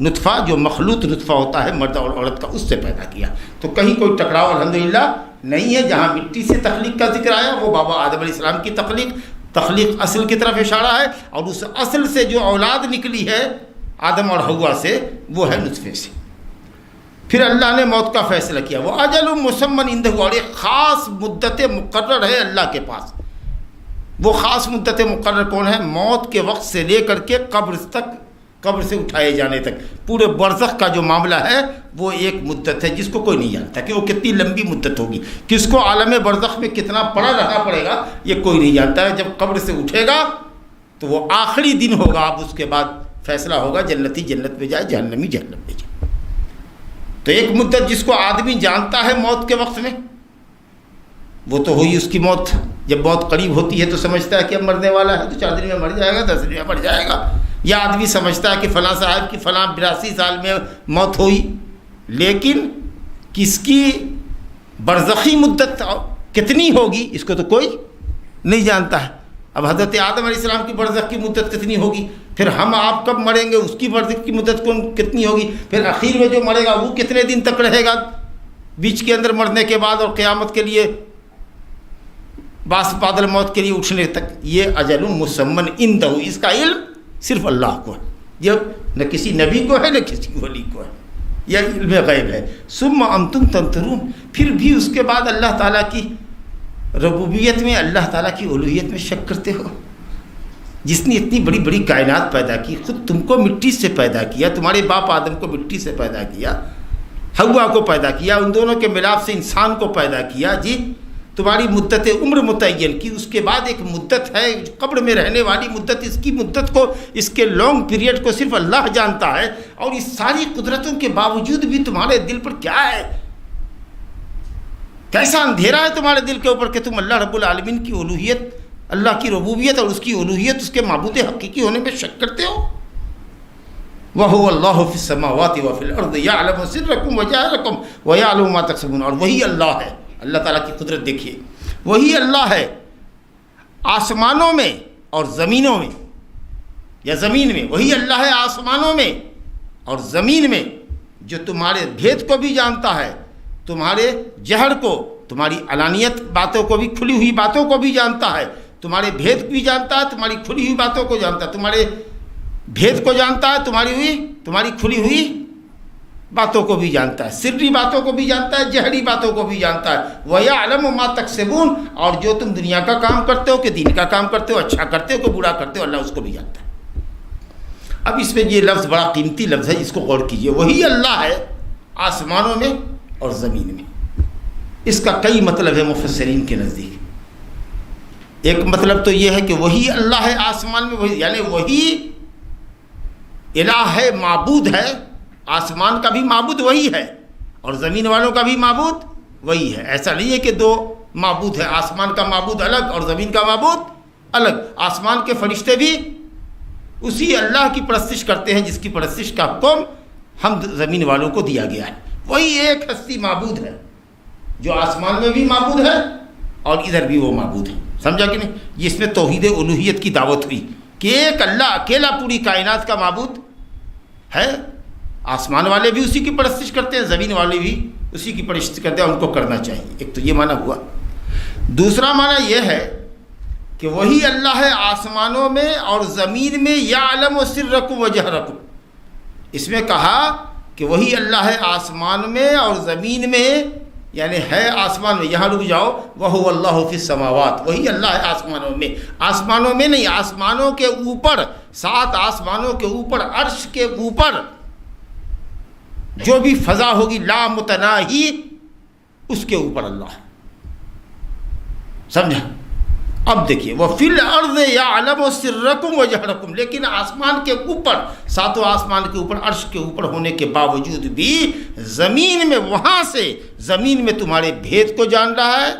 نطفہ جو مخلوط نطفہ ہوتا ہے مرد اور عورت کا، اس سے پیدا کیا۔ تو کہیں کوئی ٹکراؤ الحمدللہ نہیں ہے۔ جہاں مٹی سے تخلیق کا ذکر آیا وہ بابا آدم علیہ السلام کی تخلیق اصل کی طرف اشارہ ہے، اور اس اصل سے جو اولاد نکلی ہے آدم اور حوا سے، وہ ہے نطفے سے۔ پھر اللہ نے موت کا فیصلہ کیا، وہ اجل مسمى عندہ، اور ایک خاص مدت مقرر ہے اللہ کے پاس۔ وہ خاص مدت مقرر کون ہے؟ موت کے وقت سے لے کر کے قبر تک، قبر سے اٹھائے جانے تک، پورے برزخ کا جو معاملہ ہے وہ ایک مدت ہے جس کو کوئی نہیں جانتا کہ وہ کتنی لمبی مدت ہوگی، کس کو عالم برزخ میں کتنا پڑا رہنا پڑے گا، یہ کوئی نہیں جانتا ہے۔ جب قبر سے اٹھے گا تو وہ آخری دن ہوگا، اب اس کے بعد فیصلہ ہوگا، جنتی جنت میں جائے، جہنمی جہنم میں جائے۔ تو ایک مدت جس کو آدمی جانتا ہے موت کے وقت میں، وہ تو ہوئی اس کی موت۔ جب موت قریب ہوتی ہے تو سمجھتا ہے کہ اب مرنے والا ہے، تو 4 دن میں مر جائے گا، 10 دن میں مر جائے گا، یا آدمی سمجھتا ہے کہ فلاں صاحب کی فلاں 82 سال میں موت ہوئی، لیکن کس کی برزخی مدت کتنی ہوگی اس کو تو کوئی نہیں جانتا ہے۔ اب حضرت آدم علیہ السلام کی برزخ کی مدت کتنی ہوگی، پھر ہم آپ کب مریں گے اس کی برزخ کی مدت کتنی ہوگی، پھر اخیر میں جو مرے گا وہ کتنے دن تک رہے گا بیچ کے اندر مرنے کے بعد، اور قیامت کے لیے بعد الموت کے لیے اٹھنے تک، یہ اجل مسمى عندہ، اس کا علم صرف اللہ کو ہے، جب نہ کسی نبی کو ہے نہ کسی ولی کو ہے، یہ علم غیب ہے۔ ثم انتم تمترون، پھر بھی اس کے بعد اللہ تعالیٰ کی ربوبیت میں، اللہ تعالیٰ کی الوہیت میں شک کرتے ہو؟ جس نے اتنی بڑی بڑی کائنات پیدا کی، خود تم کو مٹی سے پیدا کیا، تمہارے باپ آدم کو مٹی سے پیدا کیا، حوا کو پیدا کیا، ان دونوں کے ملاپ سے انسان کو پیدا کیا، جی تمہاری مدت عمر متعین کی، اس کے بعد ایک مدت ہے قبر میں رہنے والی مدت، اس کی مدت کو، اس کے لانگ پیریڈ کو صرف اللہ جانتا ہے، اور اس ساری قدرتوں کے باوجود بھی تمہارے دل پر کیا ہے، کیسا اندھیرا ہے تمہارے دل کے اوپر کہ تم اللہ رب العالمین کی الوہیت، اللہ کی ربوبیت اور اس کی الوہیت، اس کے معبود حقیقی ہونے میں شک کرتے ہو۔ وَهُوَ اللَّهُ فِي السَّمَاوَاتِ وَفِي الْأَرْضِ يَعْلَمُ سِرَّكُمْ وَجَهْرَكُمْ وَيَعْلَمُ مَا تَكْسِبُونَ، اور وہی اللہ ہے، اللہ تعالیٰ کی قدرت دیکھیے، وہی اللہ ہے آسمانوں میں اور زمینوں میں، یا زمین میں، وہی اللہ ہے آسمانوں میں اور زمین میں، جو تمہارے بھید کو بھی جانتا ہے، تمہارے جہر کو، تمہاری علانیت باتوں کو بھی، کھلی ہوئی باتوں کو بھی جانتا ہے، تمہارے بھید بھی جانتا ہے، تمہاری کھلی ہوئی باتوں کو جانتا ہے، تمہارے بھید کو جانتا ہے، تمہاری کھلی ہوئی باتوں کو بھی جانتا ہے، سری باتوں کو بھی جانتا ہے، جہری باتوں کو بھی جانتا ہے۔ وَيَعْلَمُ مَا تَكْسِبُونَ، اور جو تم دنیا کا کام کرتے ہو کہ دین کا کام کرتے ہو، اچھا کرتے ہو کہ برا کرتے ہو، اللہ اس کو بھی جانتا ہے۔ اب اس میں یہ لفظ بڑا قیمتی لفظ ہے، اس کو غور کیجئے، وہی اللہ ہے آسمانوں میں اور زمین میں. اس کا کئی مطلب ہے مفسرین کے نزدیک. ایک مطلب تو یہ ہے کہ وہی اللہ ہے آسمان میں, وہی یعنی وہی الہ ہے, معبود ہے. آسمان کا بھی معبود وہی ہے اور زمین والوں کا بھی معبود وہی ہے. ایسا نہیں ہے کہ دو معبود ہے, آسمان کا معبود الگ اور زمین کا معبود الگ. آسمان کے فرشتے بھی اسی اللہ کی پرستش کرتے ہیں جس کی پرستش کا حکم ہم زمین والوں کو دیا گیا ہے. وہی ایک ہستی معبود ہے جو آسمان میں بھی معبود ہے اور ادھر بھی وہ معبود ہے. سمجھا کہ نہیں؟ جس میں توحید الوہیت کی دعوت ہوئی کہ ایک اللہ اکیلا پوری کائنات کا معبود ہے. آسمان والے بھی اسی کی پرستش کرتے ہیں, زمین والے بھی اسی کی پرستش کرتے ہیں, ان کو کرنا چاہیے. ایک تو یہ معنی ہوا. دوسرا معنی یہ ہے کہ وہی اللہ ہے آسمانوں میں اور زمین میں, یعلم سرکم و جہرکم. اس میں کہا کہ وہی اللہ ہے آسمان میں اور زمین میں, یعنی ہے آسمان میں. یہاں رک جاؤ, وَهُوَ اللَّهُ فِي السَّمَاوَاتِ, وہی اللہ ہے آسمانوں میں. آسمانوں میں نہیں, آسمانوں کے اوپر, 7 آسمانوں کے اوپر, عرش کے اوپر جو بھی فضا ہوگی لا متناہی, اس کے اوپر اللہ ہے. سمجھا؟ اب دیکھیے, وَفِي الْأَرْضِ يَعْلَمُ سِرَّكُمْ وَجَهْرَكُمْ, لیکن آسمان کے اوپر, 7 آسمان کے اوپر, عرش کے اوپر ہونے کے باوجود بھی زمین میں, وہاں سے زمین میں تمہارے بھید کو جان رہا ہے,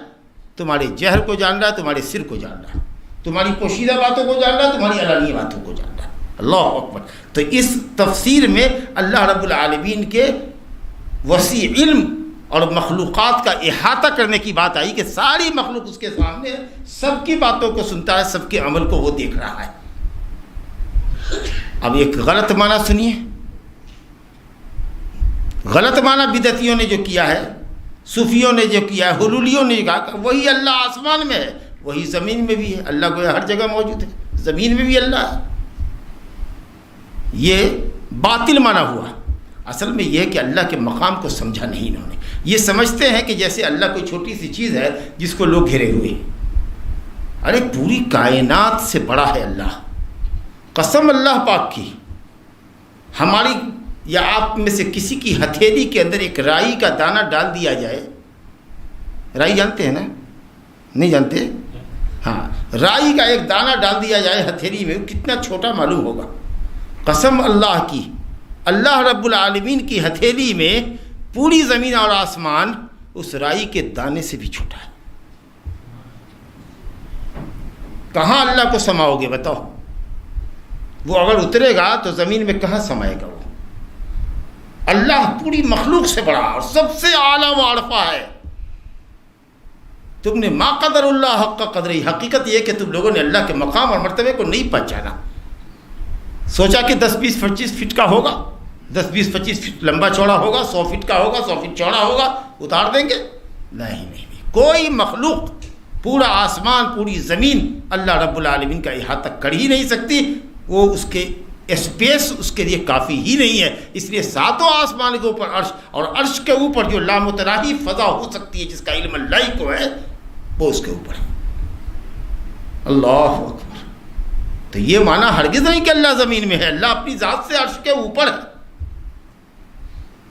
تمہارے جہر کو جان رہا ہے, تمہارے سر کو جان رہا ہے, تمہاری پوشیدہ باتوں کو جان رہا ہے, تمہاری علانیہ باتوں کو جان رہا ہے. اللہ اکبر. تو اس تفسیر میں اللہ رب العالمین کے وسیع علم اور مخلوقات کا احاطہ کرنے کی بات آئی کہ ساری مخلوق اس کے سامنے, سب کی باتوں کو سنتا ہے, سب کے عمل کو وہ دیکھ رہا ہے. اب ایک غلط معنی سنیے. غلط معنی بدعتیوں نے جو کیا ہے, صوفیوں نے جو کیا ہے, حلولیوں نے کہا کہ وہی اللہ آسمان میں ہے, وہی زمین میں بھی ہے. اللہ کو ہر جگہ موجود ہے, زمین میں بھی اللہ ہے. یہ باطل معنی ہوا. اصل میں یہ ہے کہ اللہ کے مقام کو سمجھا نہیں انہوں نے. یہ سمجھتے ہیں کہ جیسے اللہ کوئی چھوٹی سی چیز ہے جس کو لوگ گھیرے ہوئے ہیں. ارے پوری کائنات سے بڑا ہے اللہ. قسم اللہ پاک کی, ہماری یا آپ میں سے کسی کی ہتھیلی کے اندر ایک رائی کا دانہ ڈال دیا جائے. رائی جانتے ہیں نا؟ نہیں جانتے؟ ہاں, رائی کا ایک دانہ ڈال دیا جائے ہتھیلی میں, کتنا چھوٹا معلوم ہوگا. قسم اللہ کی, اللہ رب العالمین کی ہتھیلی میں پوری زمین اور آسمان اس رائی کے دانے سے بھی چھوٹا ہے. کہاں اللہ کو سماؤ گے بتاؤ؟ وہ اگر اترے گا تو زمین میں کہاں سمائے گا وہ؟ اللہ پوری مخلوق سے بڑا اور سب سے اعلیٰ و ارفع ہے. تم نے ما قدر اللہ حق قدرہ, حقیقت یہ کہ تم لوگوں نے اللہ کے مقام اور مرتبے کو نہیں پہچانا. سوچا کہ 10-20-25 فٹ کا ہوگا, 10-20-25 فٹ لمبا چوڑا ہوگا, 100 فٹ کا ہوگا, 100 فٹ چوڑا ہوگا, اتار دیں گے؟ نہیں. کوئی مخلوق, پورا آسمان, پوری زمین اللہ رب العالمین کا احاطہ کر ہی نہیں سکتی. وہ اس کے اسپیس اس کے لیے کافی ہی نہیں ہے. اس لیے 7 آسمان کے اوپر عرش, اور عرش کے اوپر جو لامتناہی فضا ہو سکتی ہے جس کا علم اللہ کو ہے, وہ اس کے اوپر ہے. اللہ اکبر. تو یہ معنی ہرگز نہیں کہ اللہ زمین میں ہے. اللہ اپنی ذات سے عرش کے اوپر ہے.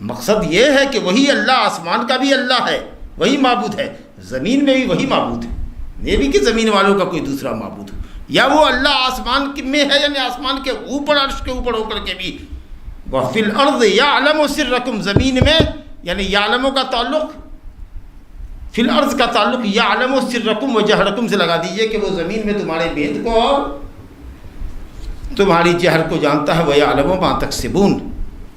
مقصد یہ ہے کہ وہی اللہ آسمان کا بھی اللہ ہے, وہی معبود ہے, زمین میں بھی وہی معبود ہے. یہ بھی کہ زمین والوں کا کوئی دوسرا معبود ہو, یا وہ اللہ آسمان میں ہے یعنی آسمان کے اوپر, عرش کے اوپر ہو کر کے بھی. وَفِي الْأَرْضِ يَعْلَمُ سِرَّكُمْ, زمین میں یعنی یعلم کا تعلق, فی الارض کا تعلق یعلم سرکم و جہرکم سے لگا دیجئے کہ وہ زمین میں تمہارے بھید کو اور تمہاری جہر کو جانتا ہے. وَيَعْلَمُ مَا تَكْسِبُونَ.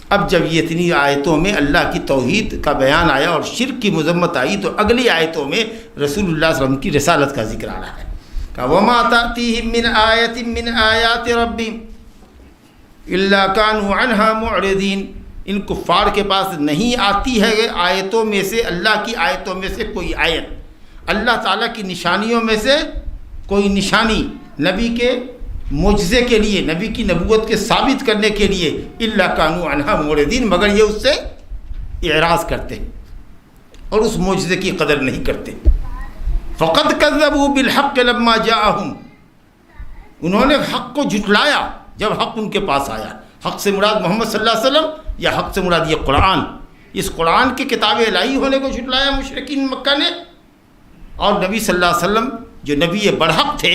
اب جب یہ اتنی آیتوں میں اللہ کی توحید کا بیان آیا اور شرک کی مذمت آئی, تو اگلی آیتوں میں رسول اللہ صلی اللہ علیہ وسلم کی رسالت کا ذکر آ رہا ہے. کہ وَمَا تَأْتِيهِم مِّنْ آیَةٍ مِّنْ آیَاتِ رَبِّهِمْ إِلَّا كَانُوا عَنْهَا مُعْرِضِينَ. ان کفار کے پاس نہیں آتی ہے آیتوں میں سے, اللہ کی آیتوں میں سے کوئی آیت, اللہ تعالیٰ کی نشانیوں میں سے کوئی نشانی, نبی کے معجزے کے لیے, نبی کی نبوت کے ثابت کرنے کے لیے, الا کانوا عنہا معرضین, مگر یہ اس سے اعراض کرتے اور اس معجزے کی قدر نہیں کرتے. فقد کذبوا بالحق لما جاءہم, انہوں نے حق کو جھٹلایا جب حق ان کے پاس آیا. حق سے مراد محمد صلی اللہ علیہ وسلم یا حق سے مراد یہ قرآن؟ اس قرآن کی کتاب الہی ہونے کو جھٹلایا مشرکین مکہ نے، اور نبی صلی اللہ علیہ وسلم جو نبی برحق تھے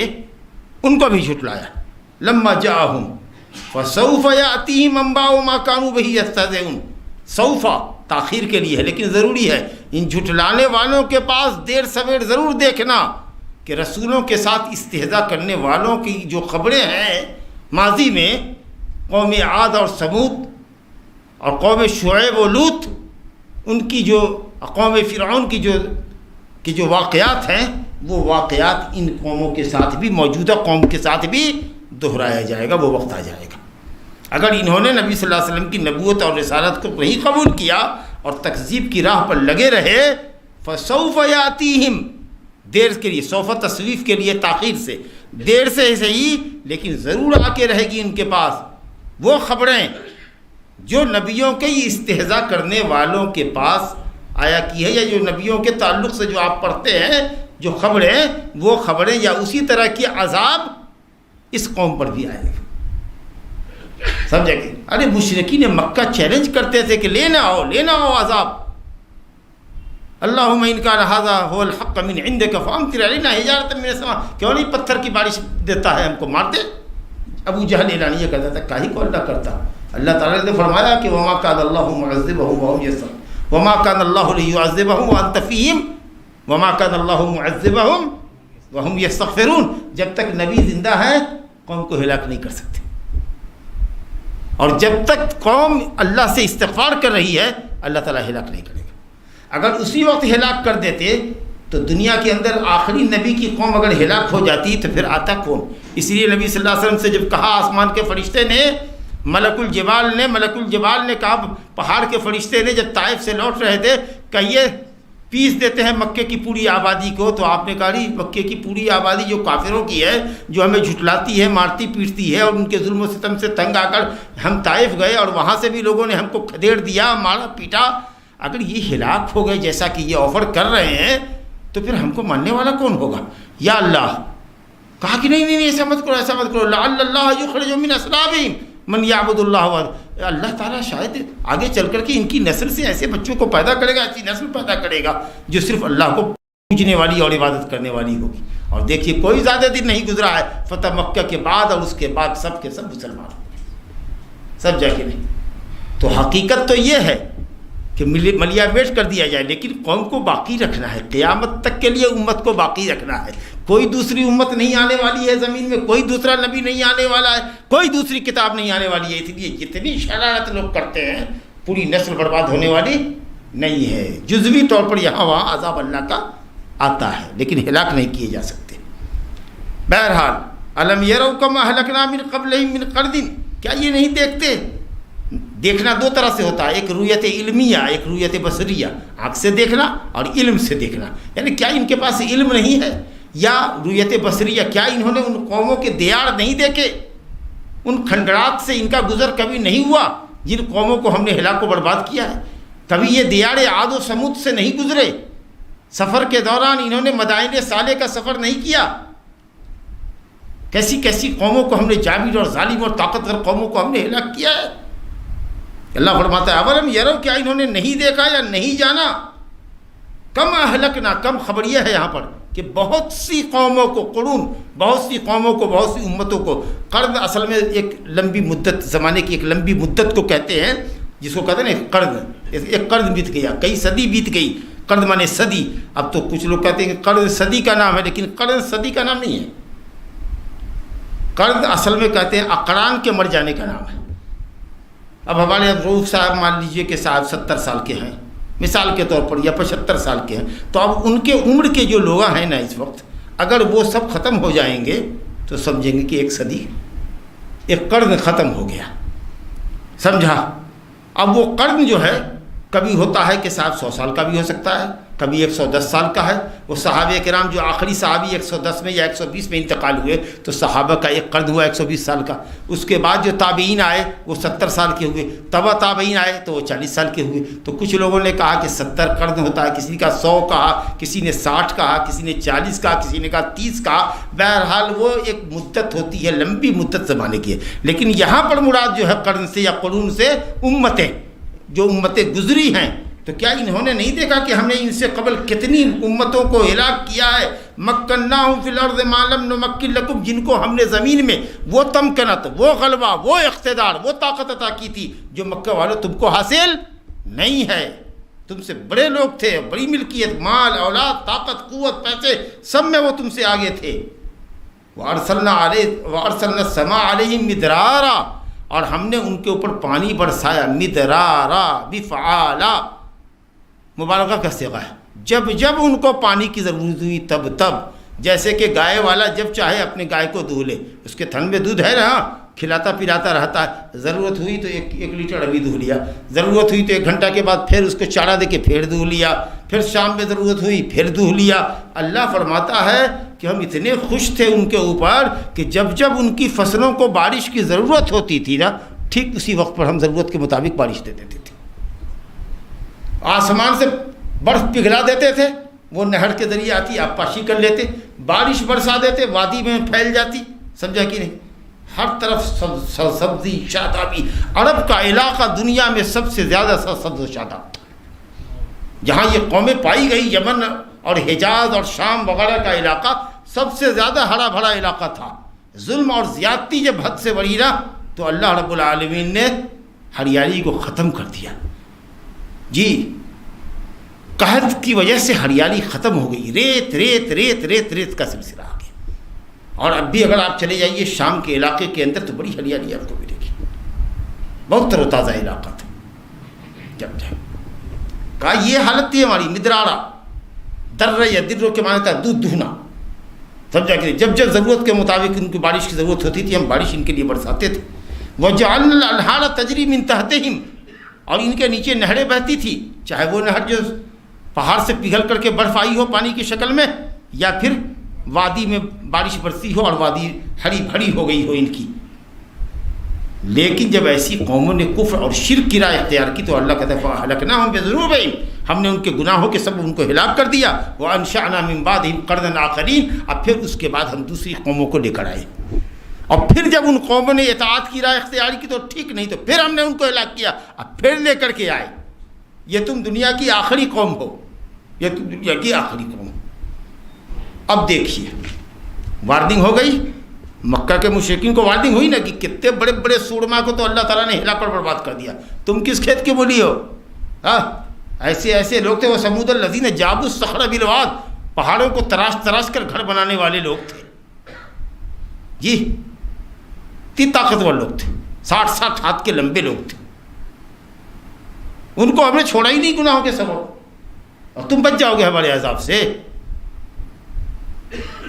ان کو بھی جھٹلایا۔ لما جاءہم فسوف یأتیہم انباء ما کانوا بہ یستہزئون، سوف تاخیر کے لیے ہے لیکن ضروری ہے، ان جھٹلانے والوں کے پاس دیر سویر ضرور دیکھنا کہ رسولوں کے ساتھ استہزاء کرنے والوں کی جو خبریں ہیں ماضی میں، قوم عاد اور سمود اور قوم شعیب و لوط، ان کی جو قوم فرعون کی جو واقعات ہیں، وہ واقعات ان قوموں کے ساتھ بھی، موجودہ قوم کے ساتھ بھی دہرایا جائے گا، وہ وقت آ جائے گا۔ اگر انہوں نے نبی صلی اللہ علیہ وسلم کی نبوت اور رسالت کو نہیں قبول کیا اور تکذیب کی راہ پر لگے رہے، فسوف یاتیہم، دیر کے لیے، سوف تصویف کے لیے تاخیر سے، دیر سے صحیح لیکن ضرور آ کے رہے گی ان کے پاس وہ خبریں جو نبیوں کے استہزاء کرنے والوں کے پاس آیا کی ہے، یا جو نبیوں کے تعلق سے جو آپ پڑھتے ہیں جو خبریں، وہ خبریں یا اسی طرح کی عذاب اس قوم پر بھی آئے گا۔ سمجھے گی؟ ارے مشرکین مکہ چیلنج کرتے تھے کہ لینا ہو عذاب، اللہم ان کان ھذا ھو الحق من عندک فامطر علینا حجارۃ من السماء، کیوں نہیں پتھر کی بارش دیتا ہے ہم کو، مار دے۔ ابو جہل اعلانیہ کرتا تھا، کاہی کو اللہ کرتا، اللہ تعالیٰ نے فرمایا کہ وما کان اللہ معذبہم وہم یستغفرون، وما کان اللہ لیعذبہم وانت فیہم وما کان اللہ معذبہم وہم یستغفرون، جب تک نبی زندہ ہے قوم کو ہلاک نہیں کر سکتے، اور جب تک قوم اللہ سے استغفار کر رہی ہے اللہ تعالیٰ ہلاک نہیں کرے گا۔ اگر اسی وقت ہلاک کر دیتے تو دنیا کے اندر آخری نبی کی قوم اگر ہلاک ہو جاتی تو پھر آتا کون؟ اس لیے نبی صلی اللہ علیہ وسلم سے جب کہا آسمان کے فرشتے نے، ملک الجبال نے کہا، پہاڑ کے فرشتے نے جب طائف سے لوٹ رہے تھے، کہیے پیس دیتے ہیں مکے کی پوری آبادی کو، تو آپ نے کہا مکے کی پوری آبادی جو کافروں کی ہے، جو ہمیں جھٹلاتی ہے، مارتی پیٹتی ہے، اور ان کے ظلم و ستم سے تنگ آ کر ہم طائف گئے اور وہاں سے بھی لوگوں نے ہم کو کھدیڑ دیا، مارا پیٹا، اگر یہ ہلاک ہو گئے جیسا کہ یہ آفر کر رہے ہیں تو پھر ہم کو ماننے والا کون ہوگا؟ یا اللہ کہا کہ نہیں ایسا مت کرو، لعل اللہ یخرج من اصلابہم من یعبد اللہ، اللہ تعالیٰ شاید آگے چل کر کے ان کی نسل سے ایسے بچوں کو پیدا کرے گا، ایسی نسل پیدا کرے گا جو صرف اللہ کو پوجنے والی اور عبادت کرنے والی ہوگی۔ اور دیکھیے کوئی زیادہ دن نہیں گزرا ہے فتح مکہ کے بعد اور اس کے بعد سب کے سب مسلمان ہو گئے، سب جا کے نہیں۔ تو حقیقت تو یہ ہے کہ ملیا میٹ کر دیا جائے، لیکن قوم کو باقی رکھنا ہے، قیامت تک کے لیے امت کو باقی رکھنا ہے۔ کوئی دوسری امت نہیں آنے والی ہے زمین میں، کوئی دوسرا نبی نہیں آنے والا ہے، کوئی دوسری کتاب نہیں آنے والی ہے، اس لیے جتنی شرارت لوگ کرتے ہیں پوری نسل برباد ہونے والی نہیں ہے۔ جزوی طور پر یہاں وہاں عذاب اللہ کا آتا ہے لیکن ہلاک نہیں کیے جا سکتے۔ بہرحال الم یروا کما اہلکنا من قبلہم من قرن، کیا یہ نہیں دیکھتے؟ دیکھنا دو طرح سے ہوتا ہے، ایک رویت علمیہ، ایک رویت بصریہ، آنکھ سے دیکھنا اور علم سے دیکھنا، یعنی کیا ان کے پاس علم نہیں ہے، یا رویت بصریہ، کیا انہوں نے ان قوموں کے دیار نہیں دیکھے، ان کھنڈرات سے ان کا گزر کبھی نہیں ہوا جن قوموں کو ہم نے ہلاک و برباد کیا ہے؟ کبھی یہ دیار عاد و سمود سے نہیں گزرے؟ سفر کے دوران انہوں نے مدائن صالح کا سفر نہیں کیا؟ کیسی کیسی قوموں کو ہم نے، جابر اور ظالم اور طاقتور قوموں کو ہم نے ہلاک کیا ہے۔ اللہ فرماتا ہے اولم یروا، کیا انہوں نے نہیں دیکھا یا نہیں جانا؟ کم اہلکنا، کم خبریہ ہے یہاں پر کہ بہت سی قوموں کو، قرون، بہت سی قوموں کو، بہت سی امتوں کو، قرن اصل میں ایک لمبی مدت، زمانے کی ایک لمبی مدت کو کہتے ہیں، جس کو کہتے ہیں نا قرن، ایک قرن بیت گیا، کئی صدی بیت گئی، قرن مانے صدی۔ اب تو کچھ لوگ کہتے ہیں کہ قرن صدی کا نام ہے، لیکن قرن صدی کا نام نہیں ہے، قرن اصل میں کہتے ہیں اقران کے مر جانے کا نام ہے۔ اب ہمارے روف صاحب مان لیجئے کہ صاحب 70 سال کے ہیں مثال کے طور پر، یا 75 سال کے ہیں، تو اب ان کے عمر کے جو لوگ ہیں نا اس وقت، اگر وہ سب ختم ہو جائیں گے تو سمجھیں گے کہ ایک صدی، ایک قرن ختم ہو گیا، سمجھا؟ اب وہ قرن جو ہے کبھی ہوتا ہے کہ صاحب 100 سال کا بھی ہو سکتا ہے، کبھی 110 سال کا ہے۔ وہ صحابہ کرام جو آخری صحابی 110 میں یا 120 میں انتقال ہوئے تو صحابہ کا ایک قرن ہوا 120 سال کا۔ اس کے بعد جو تابعین آئے وہ 70 سال کے ہوئے، تبع تابعین آئے تو وہ 40 سال کے ہوئے۔ تو کچھ لوگوں نے کہا کہ 70 قرن ہوتا ہے، کسی کا 100 کہا، کسی نے 60 کہا، کسی نے 40 کہا، کسی نے کہا 30 کہا۔ بہرحال وہ ایک مدت ہوتی ہے، لمبی مدت زمانے کی ہے، لیکن یہاں پر مراد جو ہے قرن سے یا قرون سے امتیں، جو امتیں گزری ہیں تو کیا انہوں نے نہیں دیکھا کہ ہم نے ان سے قبل کتنی امتوں کو ہلاک کیا ہے؟ مکناہم فی الارض ما لم نمکن لکم، جن کو ہم نے زمین میں وہ تمکنت، وہ غلبہ، وہ اقتدار، وہ طاقت عطا کی تھی جو مکہ والوں تم کو حاصل نہیں ہے۔ تم سے بڑے لوگ تھے، بڑی ملکیت، مال، اولاد، طاقت، قوت، پیسے، سب میں وہ تم سے آگے تھے۔ وَأَرْسَلْنَا السَّمَاءَ عَلَيْهِمْ مِدْرَارًا، اور ہم نے ان کے اوپر پانی برسایا، مدرارا بفعالا، مبالغہ کا صیغہ ہے، جب جب ان کو پانی کی ضرورت ہوئی تب، جیسے کہ گائے والا جب چاہے اپنے گائے کو دودھ لے، اس کے تھن میں دودھ ہے نا، کھلاتا پلاتا رہتا ہے، ضرورت ہوئی تو ایک لیٹر ابھی دودھ لیا، ضرورت ہوئی تو 1 گھنٹہ کے بعد پھر اس کو چارہ دے کے پھر دودھ لیا، پھر شام میں ضرورت ہوئی پھر دودھ لیا۔ اللہ فرماتا ہے کہ ہم اتنے خوش تھے ان کے اوپر کہ جب جب ان کی فصلوں کو بارش کی ضرورت ہوتی تھی نا، ٹھیک اسی وقت پر ہم ضرورت کے مطابق بارش دے دیتے تھے۔ آسمان سے برف پگھلا دیتے تھے، وہ نہر کے ذریعے آتی، آپ پاشی کر لیتے، بارش برسا دیتے، وادی میں پھیل جاتی، سمجھا کہ نہیں؟ ہر طرف سبزی، شادابی۔ عرب کا علاقہ دنیا میں سب سے زیادہ سبز و شاداب تھا۔ جہاں یہ قومیں پائی گئی، یمن اور حجاز اور شام وغیرہ کا علاقہ سب سے زیادہ ہرا بھرا علاقہ تھا۔ ظلم اور زیادتی جب حد سے بڑھی نا تو اللہ رب العالمین نے ہریالی کو ختم کر دیا۔ جی، قحط کی وجہ سے ہریالی ختم ہو گئی، ریت ریت ریت ریت ریت کا سلسلہ آ گیا۔ اور اب بھی اگر آپ چلے جائیے شام کے علاقے کے اندر تو بڑی ہریالی آپ کو ملے گی، بہت تر و تازہ علاقہ تھا۔ جب کہا یہ حالت تھی ہماری، مدرارا، در یا درو کے معنی تھا دودھ دہنا، سمجھا کہ جب جب ضرورت کے مطابق ان کی بارش کی ضرورت ہوتی تھی ہم بارش ان کے لیے برساتے تھے۔ وَجَعَلْنَا الْأَنْهَارَ تَجْرِي مِن تَحْتِهِمْ، اور ان کے نیچے نہریں بہتی تھی، چاہے وہ نہر جو پہاڑ سے پگھل کر کے برف آئی ہو پانی کی شکل میں، یا پھر وادی میں بارش برسی ہو اور وادی ہری بھری ہو گئی ہو ان کی۔ لیکن جب ایسی قوموں نے کفر اور شرک کی راہ اختیار کی تو اللہ کہتا ہے فَأَهْلَكْنَاهُمْ بِذُنُوبِهِمْ، ہم نے ان کے گناہوں کے سبب ان کو ہلاک کر دیا۔ وَأَنشَأْنَا مِن بَعْدِهِمْ قَرْنًا آخَرِينَ، اب پھر اس کے بعد ہم دوسری قوموں کو لے کر آئے، اور پھر جب ان قوموں نے اطاعت کی راہ اختیار کی تو ٹھیک نہیں، تو پھر ہم نے ان کو ہلاک کیا، اب پھر لے کر کے آئے۔ یہ تم دنیا کی آخری قوم ہو، یہ تم دنیا کی آخری قوم ہو۔ اب دیکھیے وارننگ ہو گئی، مکہ کے مشرکین کو وارننگ ہوئی نا کہ کتنے بڑے بڑے سورما کو تو اللہ تعالیٰ نے ہلاک اور برباد کر دیا، تم کس کھیت کی بولی ہو؟ ہاں، ایسے ایسے لوگ تھے، وہ سمود الذین جابوا الصخر بالواد، پہاڑوں کو تراش تراش کر گھر بنانے والے لوگ تھے۔ جی، اتنی طاقتور لوگ تھے، 60 ہاتھ کے لمبے لوگ تھے، ان کو ہم نے چھوڑا ہی نہیں گناہوں کے سبب، اور تم بچ جاؤ گے ہمارے عذاب سے۔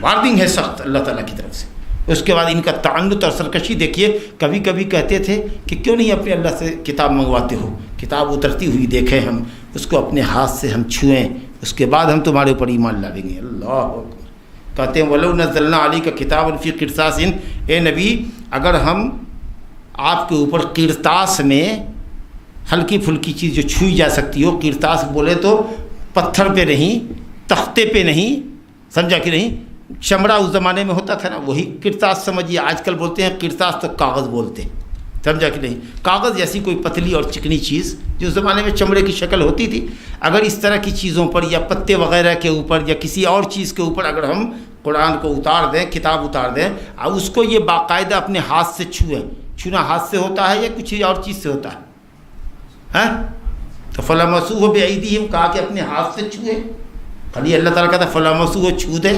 وارننگ ہے سخت اللہ تعالیٰ کی طرف سے۔ اس کے بعد ان کا تعنت اور سرکشی دیکھیے، کبھی کبھی کہتے تھے کہ کیوں نہیں اپنے اللہ سے کتاب منگواتے ہو، کتاب اترتی ہوئی دیکھیں ہم، اس کو اپنے ہاتھ سے ہم چھوئیں، اس کے بعد ہم تمہارے اوپر ایمان لاویں گے۔ اللہ اکبر۔ کہتے ہیں وَلَوْ نَزَّلْنَا عَلَيْكَ كِتَابًا فِي قِرْطَاسٍ، اے نبی اگر ہم آپ کے اوپر قرطاس میں ہلکی پھلکی چیز جو چھوئی جا سکتی ہو، قرطاس بولے تو پتھر پہ نہیں، تختے پہ نہیں، سمجھا کہ نہیں، چمڑا اس زمانے میں ہوتا تھا نا، وہی قرطاس سمجھیے، آج کل بولتے ہیں قرطاس تو کاغذ بولتے ہیں، سمجھا کہ نہیں، کاغذ جیسی کوئی پتلی اور چکنی چیز جو اس زمانے میں چمڑے کی شکل ہوتی تھی، اگر اس طرح کی چیزوں پر یا پتے وغیرہ کے اوپر یا کسی اور چیز کے اوپر اگر ہم قرآن کو اتار دیں، کتاب اتار دیں، اور اس کو یہ باقاعدہ اپنے ہاتھ سے چھوئیں، چھونا ہاتھ سے ہوتا ہے یا کچھ اور چیز سے ہوتا ہے؟ ہاں، تو فَلَمَسُوهُ بِأَيْدِيهِمْ، کہا کہ اپنے ہاتھ سے چھوئے، خالی اللہ تعالیٰ کہتا ہے فَلَمَسُوهُ، چھو دے،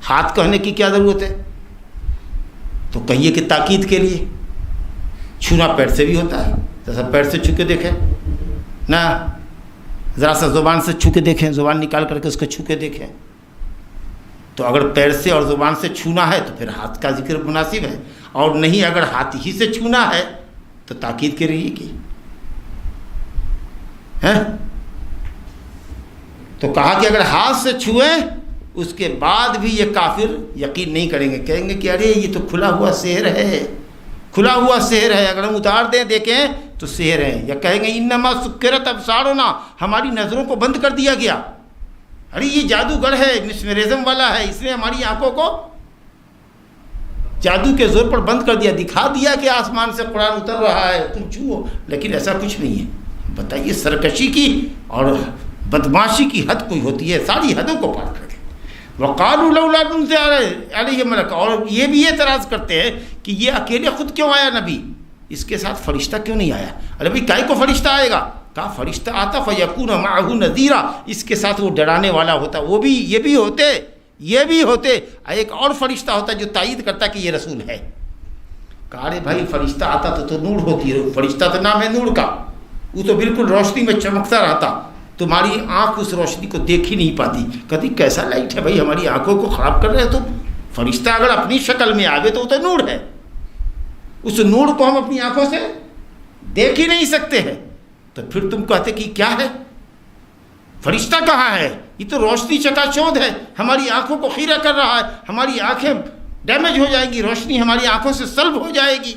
ہاتھ کہنے کی کیا ضرورت ہے؟ تو کہیے کہ تاکید کے لیے، چھونا پیر سے بھی ہوتا ہے، ذرا پیر سے چھو کے دیکھیں نا، ذرا سا زبان سے چھو کے دیکھیں، زبان نکال کر کے اس کو چھو کے دیکھیں، تو اگر پیر سے اور زبان سے چھونا ہے تو پھر ہاتھ کا ذکر مناسب ہے، اور نہیں اگر ہاتھ ہی سے چھونا ہے تو تاکید کے لیے کی ہے۔ تو کہا کہ اگر ہاتھ سے چھوئیں اس کے بعد بھی یہ کافر یقین نہیں کریں گے، کہیں گے کہ ارے یہ تو کھلا ہوا سحر ہے، کھلا ہوا سحر ہے، اگر ہم اتار دیں دیکھیں تو سحر ہے، یا کہیں گے انما سکرت ابصارنا، ہماری نظروں کو بند کر دیا گیا، ارے یہ جادوگر ہے، مسمرزم والا ہے، اس نے ہماری آنکھوں کو جادو کے زور پر بند کر دیا، دکھا دیا کہ آسمان سے قرآن اتر رہا ہے، تم چھو، لیکن ایسا کچھ نہیں ہے، بتائیے سرکشی کی اور بدماشی کی حد کوئی ہوتی ہے، ساری حدوں کو پار کر کے. وقالوا لولا نزل علیہ ملک، اور یہ بھی اعتراض کرتے ہیں کہ یہ اکیلے خود کیوں آیا نبی، اس کے ساتھ فرشتہ کیوں نہیں آیا؟ ارے بھائی کائے کو فرشتہ آئے گا؟ کہا فرشتہ آتا فیکون معہ نذیرا، اس کے ساتھ وہ ڈرانے والا ہوتا. وہ بھی یہ بھی ہوتے ایک اور فرشتہ ہوتا جو تائید کرتا کہ یہ رسول ہے. کہا ارے بھائی فرشتہ آتا تو نور ہوتی ہے، فرشتہ تو نام ہے نور کا، وہ تو بالکل روشنی میں چمکتا رہتا، تمہاری آنکھ اس روشنی کو دیکھ ہی نہیں پاتی. کہتی کیسا لائٹ ہے بھائی، ہماری آنکھوں کو خراب کر رہے ہیں تم. فرشتہ اگر اپنی شکل میں آوے تو وہ تو نور ہے، اس نور کو ہم اپنی آنکھوں سے دیکھ ہی نہیں سکتے ہیں. تو پھر تم کہتے کہ کیا ہے، فرشتہ کہاں ہے؟ یہ تو روشنی چکا چوندھ ہے، ہماری آنکھوں کو خیرہ کر رہا ہے، ہماری آنکھیں ڈیمیج ہو جائیں گی، روشنی ہماری آنکھوں سے سلب ہو جائے گی.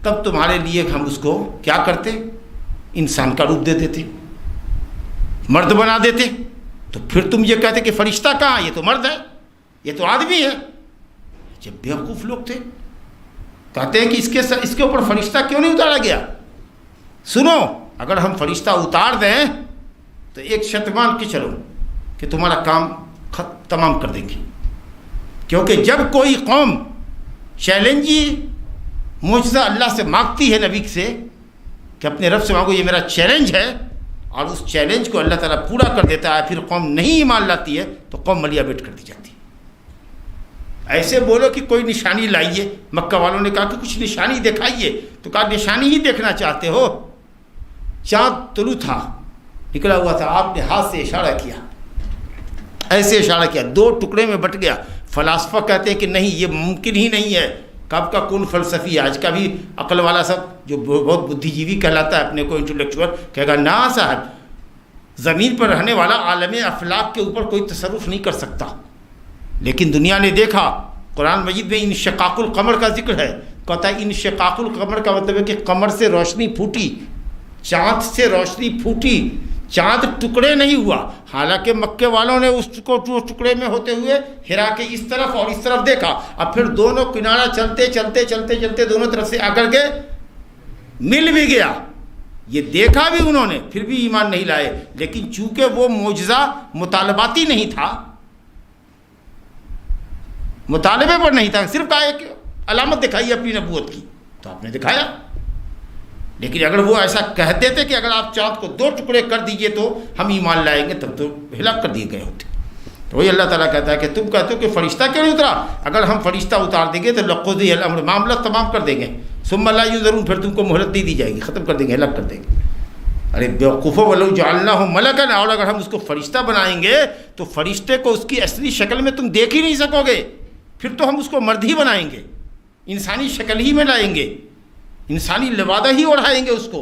تب تمہارے لیے ہم اس کو کیا کرتے، انسان کا روپ دے دیتے، مرد بنا دیتے. تو پھر تم یہ کہتے کہ فرشتہ کہاں، یہ تو مرد ہے، یہ تو آدمی ہے. جب بیوقوف لوگ تھے کہتے ہیں کہ اس کے اوپر فرشتہ کیوں نہیں اتارا گیا؟ سنو، اگر ہم فرشتہ اتار دیں تو ایک شرط مان کے چلو کہ تمہارا کام تمام کر دیں گے. کیونکہ جب کوئی قوم چیلنجی معجزہ اللہ سے مانگتی ہے، نبی سے، کہ اپنے رب سے مانگو یہ میرا چیلنج ہے، اور اس چیلنج کو اللہ تعالیٰ پورا کر دیتا ہے، پھر قوم نہیں ایمان لاتی ہے تو قوم ملیا بیٹ کر دی جاتی ہے. ایسے بولو کہ کوئی نشانی لائیے. مکہ والوں نے کہا کہ کچھ نشانی دکھائیے، تو کہا نشانی ہی دیکھنا چاہتے ہو؟ چاند طلوع تھا، نکلا ہوا تھا، آپ نے ہاتھ سے اشارہ کیا، ایسے اشارہ کیا، 2 ٹکڑے میں بٹ گیا. فلاسفہ کہتے ہیں کہ نہیں، یہ ممکن ہی نہیں ہے. کب کا کون فلسفی، آج کا بھی عقل والا سب جو بہت بدھی جیوی کہلاتا ہے اپنے کو انٹلیکچوئل، کہے گا نا صاحب، زمین پر رہنے والا عالم افلاک کے اوپر کوئی تصرف نہیں کر سکتا. لیکن دنیا نے دیکھا، قرآن مجید میں انشقاق القمر کا ذکر ہے. کہتا ہے انشقاق القمر کا مطلب ہے کہ قمر سے روشنی پھوٹی، چاند سے روشنی پھوٹی، چاند ٹکڑے نہیں ہوا. حالانکہ مکے والوں نے اس کو ٹکڑے میں ہوتے ہوئے ہرا کے اس طرف اور اس طرف دیکھا، اب پھر دونوں کنارہ چلتے چلتے چلتے چلتے دونوں طرف سے آ کر کے مل بھی گیا. یہ دیکھا بھی انہوں نے، پھر بھی ایمان نہیں لائے. لیکن چونکہ وہ معجزہ مطالباتی نہیں تھا، مطالبے پر نہیں تھا، صرف کہا ایک علامت دکھائی اپنی نبوت کی، تو آپ نے دکھایا. لیکن اگر وہ ایسا کہتے تھے کہ اگر آپ چاند کو 2 ٹکڑے کر دیجئے تو ہم ایمان لائیں گے، تب تو ہلاک کر دیے گئے ہوتے. تو وہی اللہ تعالیٰ کہتا ہے کہ تم کہتے ہو کہ فرشتہ کیوں نہیں اترا؟ اگر ہم فرشتہ اتار دیں گے تو لقضی الامر، معاملہ تمام کر دیں گے. ثم لا ينظرون، پھر تم کو مہلت نہیں دی جائے گی، ختم کر دیں گے، ہلاک کر دیں گے. ارے بیوقوفو ولو جعلناہ ملکا، اور اگر ہم اس کو فرشتہ بنائیں گے تو فرشتے کو اس کی اصلی شکل میں تم دیکھ ہی نہیں سکو گے. پھر تو ہم اس کو مرد ہی بنائیں گے، انسانی شکل ہی میں لائیں گے، انسانی لبادہ ہی اڑھائیں گے اس کو.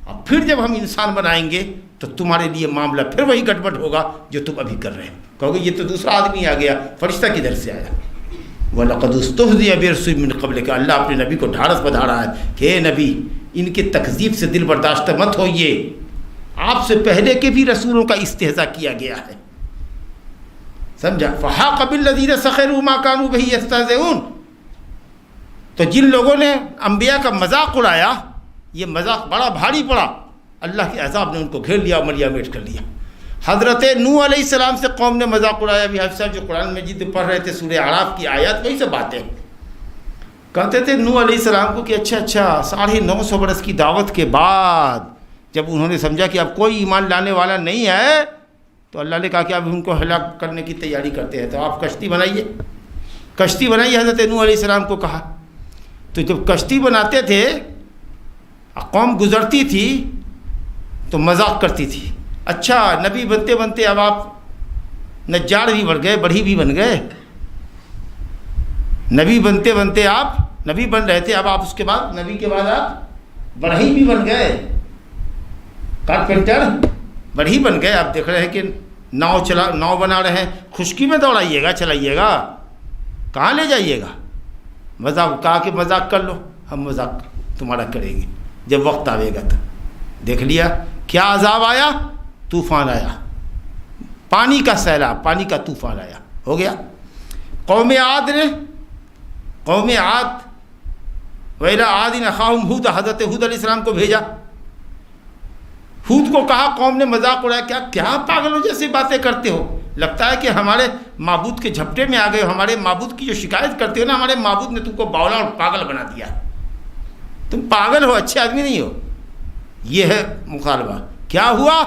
اب پھر جب ہم انسان بنائیں گے تو تمہارے لیے معاملہ پھر وہی گڑبڑ ہوگا جو تم ابھی کر رہے ہو. کہو گے یہ تو دوسرا آدمی آ گیا، فرشتہ کدھر سے آیا؟ وَلَقَدْ اسْتُهْزِئَ بِرُسُلٍ مِّن قَبْلِكَ، اللہ اپنے نبی کو ڈھارس بڑھا رہا ہے کہ اے نبی، ان کے تکذیب سے دل برداشتہ مت ہوئیے، آپ سے پہلے کے بھی رسولوں کا استہزاء کیا گیا ہے. سمجھا؟ فَحَاقَ بِالَّذِينَ سَخِرُوا مَا كَانُوا بِهِ يَسْتَهْزِئُونَ. تو جن لوگوں نے انبیاء کا مذاق اڑایا، یہ مذاق بڑا بھاری پڑا، اللہ کے عذاب نے ان کو گھیر لیا، ملیا میٹ کر لیا. حضرت نوح علیہ السلام سے قوم نے مذاق اڑایا. بھی حافظ صاحب جو قرآن مجید پڑھ رہے تھے سورہ اعراف کی آیات، وہی سے باتیں کہتے تھے نوح علیہ السلام کو کہ اچھا 950 برس کی دعوت کے بعد جب انہوں نے سمجھا کہ اب کوئی ایمان لانے والا نہیں ہے، تو اللہ نے کہا کہ اب ان کو ہلاک کرنے کی تیاری کرتے ہیں، تو آپ کشتی بنائیے. کشتی بنائیے حضرت نوح علیہ السلام کو کہا. تو جب کشتی بناتے تھے، قوم گزرتی تھی تو مذاق کرتی تھی. اچھا نبی بنتے بنتے اب آپ نجار بھی بن گئے، بڑھی بھی بن گئے. نبی بنتے بنتے آپ نبی بن رہے تھے، اب آپ اس کے بعد نبی کے بعد آپ بڑھئی بھی بن گئے، کارپینٹر بڑھئی بن گئے. آپ دیکھ رہے ہیں کہ ناؤ بنا رہے ہیں. خشکی میں دوڑائیے گا، چلائیے گا، کہاں لے جائیے گا؟ مذاق کہا کہ مذاق کر لو، ہم مذاق تمہارا کریں گے جب وقت آئے گا. تو دیکھ لیا کیا عذاب آیا، طوفان آیا، پانی کا سیلاب، پانی کا طوفان آیا، ہو گیا. قوم عاد وَإِلَىٰ عَادٍ أَخَاهُمْ هُودًا، حضرت ہود علیہ السلام کو بھیجا. ہود کو کہا، قوم نے مذاق اڑایا، کیا پاگلوں جیسی باتیں کرتے ہو، لگتا ہے کہ ہمارے معبود کے جھپٹے میں آ گئے ہو، ہمارے معبود کی جو شکایت کرتے ہو نا، ہمارے معبود نے تم کو باولا اور پاگل بنا دیا، تم پاگل ہو، اچھے آدمی نہیں ہو۔ یہ ہے مخالفہ۔ کیا ہوا؟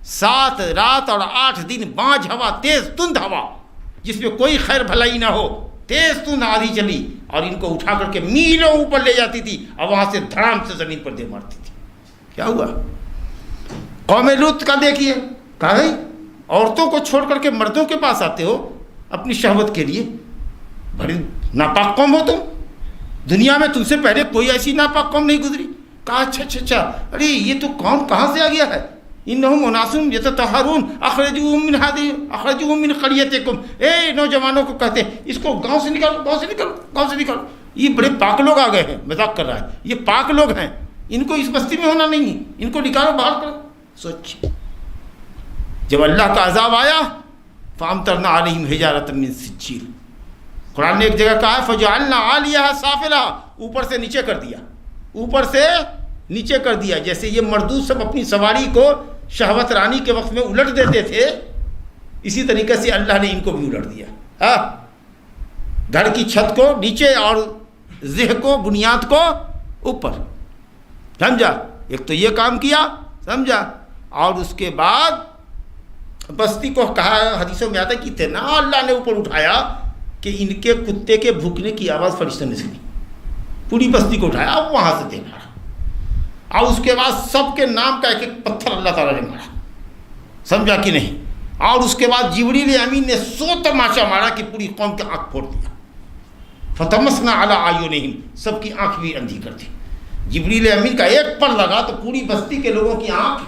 7 رات اور 8 دن بانجھ ہوا، تیز تند ہوا جس میں کوئی خیر بھلائی نہ ہو، تیز تند آندھی چلی اور ان کو اٹھا کر کے میلوں اوپر لے جاتی تھی اور وہاں سے دھڑام سے زمین پر دے مارتی تھی۔ کیا ہوا؟ قوم لوط کا دیکھیے، کہا بھائی عورتوں کو چھوڑ کر کے مردوں کے پاس آتے ہو اپنی شہوت کے لیے، بڑی ناپاک قوم ہو تم، دنیا میں تم سے پہلے کوئی ایسی ناپاک قوم نہیں گزری۔ کہا اچھا، ارے یہ تو قوم کہاں سے آ گیا ہے؟ انہم اناس یتطہرون اخرجوہم من قریتکم، اے نوجوانوں کو کہتے ہیں اس کو گاؤں سے نکالو، یہ بڑے پاک لوگ آ گئے ہیں، مذاق کر رہا ہے، یہ پاک لوگ ہیں، ان کو اس بستی میں ہونا نہیں ہے، ان کو نکالو، باہر کرو۔ سوچ، جب اللہ کا عذاب آیا فامطرنا علیہم حجارۃ من سجیل، قرآن نے ایک جگہ کہا ہے فجعلنا عالیہا سافلہا، اوپر سے نیچے کر دیا، جیسے یہ مردود سب اپنی سواری کو شہوت رانی کے وقت میں الٹ دیتے تھے، اسی طریقے سے اللہ نے ان کو بھی الٹ دیا۔ گھر کی چھت کو نیچے اور زہ کو، بنیاد کو اوپر، سمجھا؟ ایک تو یہ کام کیا، سمجھا؟ اور اس کے بعد بستی کو کہا، حدیثوں میں آتا ہے کہ اتنا اللہ نے اوپر اٹھایا کہ ان کے کتے کے بھوکنے کی آواز فرشتوں نے سنی، پوری بستی کو اٹھایا، اب وہاں سے دیکھا، اور اس کے بعد سب کے نام کا ایک پتھر اللہ تعالیٰ نے مارا، سمجھا کہ نہیں؟ اور اس کے بعد جبریل امین نے 100 تماشا مارا کہ پوری قوم کی آنکھ پھوڑ دیا، فتمسنا علی اعینہم، سب کی آنکھ بھی اندھی کر دی۔ جبریل امین کا ایک پر لگا تو پوری بستی کے لوگوں کی آنکھ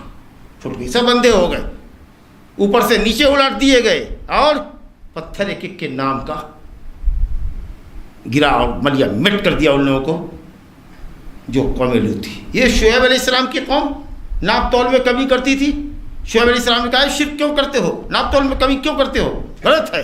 پھٹ گئی، سب اندھے ہو گئے، اوپر سے نیچے الٹ دیے گئے، اور پتھر ایک ایک کے نام کا گرا اور ملیا مٹ کر دیا ان لوگوں کو جو قوم لوط تھی۔ یہ شعیب علیہ السلام کی قوم ناپ تول میں کمی کرتی تھی۔ شعیب علیہ السلام نے کہا شرک کیوں کرتے ہو، ناپ تول میں کمی کیوں کرتے ہو، غلط ہے۔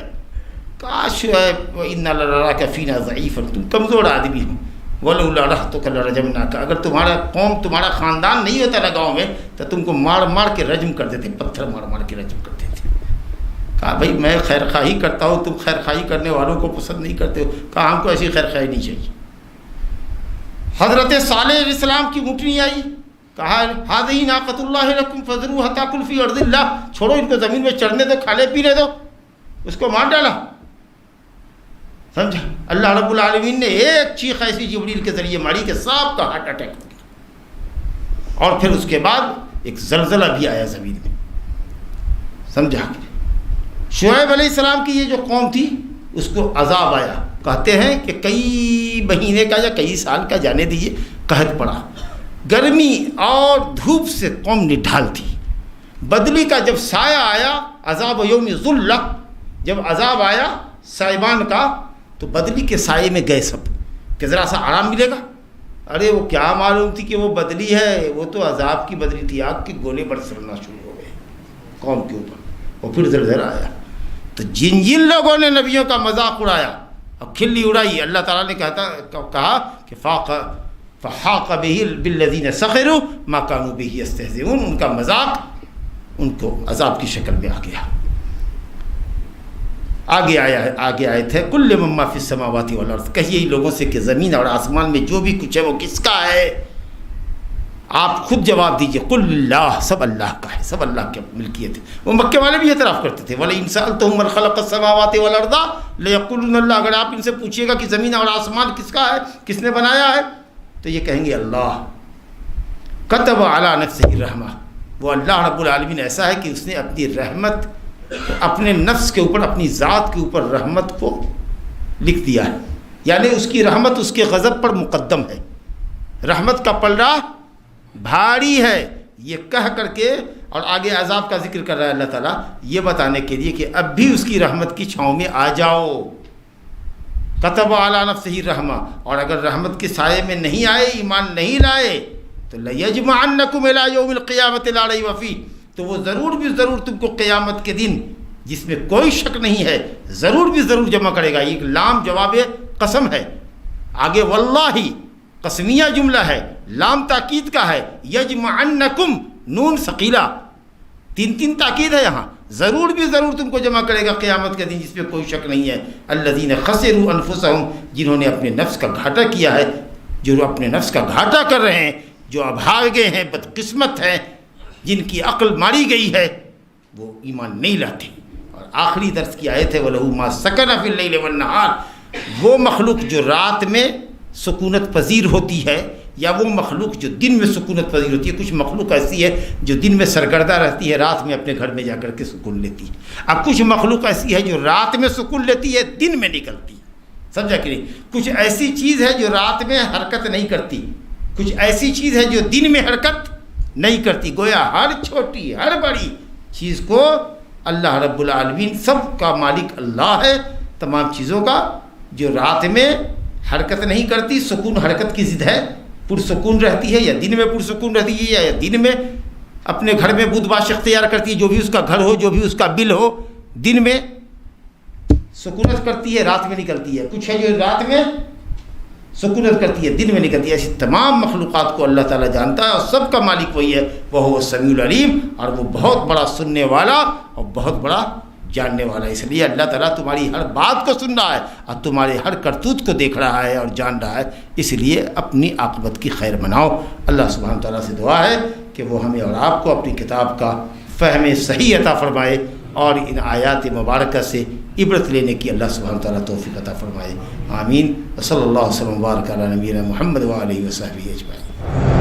کہا شعیب انا لنراک فینا ضعیفا، تم کمزور آدمی ہو، ولولا رحتک لرجمناک، اگر تمہارا قوم، تمہارا خاندان نہیں ہوتا نا گاؤں میں تو تم کو مار مار کے رجم کر دیتے، پتھر مار مار کے رجم کرتے تھے۔ کہا بھائی میں خیر خواہی کرتا ہوں، تم خیر خواہی کرنے والوں کو پسند نہیں کرتے ہو۔ کہا ہم کو ایسی خیر خواہی نہیں چاہیے۔ حضرت صالح علیہ السلام کی اونٹنی آئی، کہا ہذہ ناقۃ اللہ لکم فذروها تاکل فی ارض اللہ، چھوڑو ان کو زمین میں چرنے دو، کھانے پینے دو، اس کو مار ڈالا، سمجھا؟ اللہ رب العالمین نے ایک چیخ ایسی جبریل کے ذریعے ماری کہ سب کا ہارٹ اٹیک ہو گیا، اور پھر اس کے بعد ایک زلزلہ بھی آیا زمین میں، سمجھا؟ شعیب علیہ السلام کی یہ جو قوم تھی اس کو عذاب آیا، کہتے ہیں کہ کئی مہینے کا یا کئی سال کا جانے دیجیے قحط پڑا، گرمی اور دھوپ سے قوم نڈھال تھی۔ بدلی کا جب سایہ آیا، عذاب یوم ذلہ، جب عذاب آیا سائبان کا، تو بدلی کے سائے میں گئے سب کہ ذرا سا آرام ملے گا۔ ارے وہ کیا معلوم تھی کہ وہ بدلی ہے، وہ تو عذاب کی بدلی تھی، آگ کے گولے برسنا شروع ہو گئے قوم کے اوپر، اور پھر زلزلہ آیا۔ تو جن لوگوں نے نبیوں کا مذاق اڑایا اور کھلی اڑائی، اللہ تعالیٰ نے کہا کہ فحاق به بالذین سخروا ما كانوا به یستہزئون، ان کا مذاق ان کو عذاب کی شکل میں آ گیا۔ آگے آئے تھے کل مما فی السماوات والارض، کہیے لوگوں سے کہ زمین اور آسمان میں جو بھی کچھ ہے وہ کس کا ہے؟ آپ خود جواب دیجئے، قل اللہ، سب اللہ کا ہے، سب اللہ کی ملکیت ہے۔ وہ مکے والے بھی اعتراف کرتے تھے، وَلَئِن سَأَلْتَهُم مَّنْ خَلَقَ السَّمَاوَاتِ وَالْأَرْضَ لَيَقُولُنَّ اللَّهُ، اگر آپ ان سے پوچھیے گا کہ زمین اور آسمان کس کا ہے، کس نے بنایا ہے، تو یہ کہیں گے اللہ۔ كَتَبَ عَلَىٰ نَفْسِهِ الرَّحْمَةَ، وہ اللہ رب العالمین ایسا ہے کہ اس نے اپنی رحمت اپنے نفس کے اوپر، اپنی ذات کے اوپر رحمت کو لکھ دیا ہے، یعنی اس کی رحمت اس کے غضب پر مقدم ہے، رحمت کا پلڑا بھاری ہے، یہ کہہ کر کے، اور آگے عذاب کا ذکر کر رہا ہے اللہ تعالیٰ یہ بتانے کے لیے کہ اب بھی اس کی رحمت کی چھاؤں میں آ جاؤ۔ کتب علی نفسہ الرحمہ، اور اگر رحمت کے سائے میں نہیں آئے، ایمان نہیں لائے، تو لیجمعنکم الی یوم القیامۃ لا ریب فیہ، تو وہ ضرور بھی ضرور تم کو قیامت کے دن، جس میں کوئی شک نہیں ہے، ضرور بھی ضرور جمع کرے گا۔ یہ لام جواب قسم ہے، آگے واللہ قسمیہ جملہ ہے، لام تاکید کا ہے، یجمعنکم نون ثقیلہ، تین تین تاکید ہے یہاں، ضرور بھی ضرور تم کو جمع کرے گا قیامت کے دن، جس پہ کوئی شک نہیں ہے۔ الذین خسروا انفسہم، جنہوں نے اپنے نفس کا گھاٹا کیا ہے، جو اپنے نفس کا گھاٹا کر رہے ہیں، جو ابھاگے ہیں، بدقسمت ہیں، جن کی عقل ماری گئی ہے، وہ ایمان نہیں لاتے۔ اور آخری درس کی آیت ہے وَلَهُ مَا سَكَنَ فِي اللَّيْلِ وَالنَّهَارِ، وہ مخلوق جو رات میں سکونت پذیر ہوتی ہے، یا وہ مخلوق جو دن میں سکونت پذیر ہوتی ہے۔ کچھ مخلوق ایسی ہے جو دن میں سرگردہ رہتی ہے، رات میں اپنے گھر میں جا کر کے سکون لیتی ہے۔ اب کچھ مخلوق ایسی ہے جو رات میں سکون لیتی ہے، دن میں نکلتی، سمجھا کہ نہیں؟ کچھ ایسی چیز ہے جو رات میں حرکت نہیں کرتی، کچھ ایسی چیز ہے جو دن میں حرکت نہیں کرتی۔ گویا ہر چھوٹی ہر بڑی چیز کو اللہ رب العالمین، سب کا مالک اللہ ہے تمام چیزوں کا، جو رات میں حرکت نہیں کرتی، سکون حرکت کی ضد ہے، پرسکون رہتی ہے، یا دن میں پرسکون رہتی ہے، یا دن میں اپنے گھر میں بود باش اختیار کرتی ہے، جو بھی اس کا گھر ہو، جو بھی اس کا بل ہو، دن میں سکونت کرتی ہے، رات میں نکلتی ہے۔ کچھ ہے جو رات میں سکونت کرتی ہے، دن میں نکلتی ہے۔ ایسی تمام مخلوقات کو اللہ تعالیٰ جانتا ہے، اور سب کا مالک وہی ہے، وہ السمیع العلیم، اور وہ بہت بڑا سننے والا اور بہت بڑا جاننے والا۔ اس لیے اللہ تعالیٰ تمہاری ہر بات کو سن رہا ہے اور تمہارے ہر کرتوت کو دیکھ رہا ہے اور جان رہا ہے، اس لیے اپنی عاقبت کی خیر مناؤ۔ اللہ سبحانہ تعالیٰ سے دعا ہے کہ وہ ہمیں اور آپ کو اپنی کتاب کا فہم صحیح عطا فرمائے، اور ان آیات مبارکہ سے عبرت لینے کی اللہ سبحانہ تعالیٰ توفیق عطا فرمائے۔ آمین۔ صلی اللہ وسلم وبارک علی نبینا محمد وآلہ وصحبہ اجمعین۔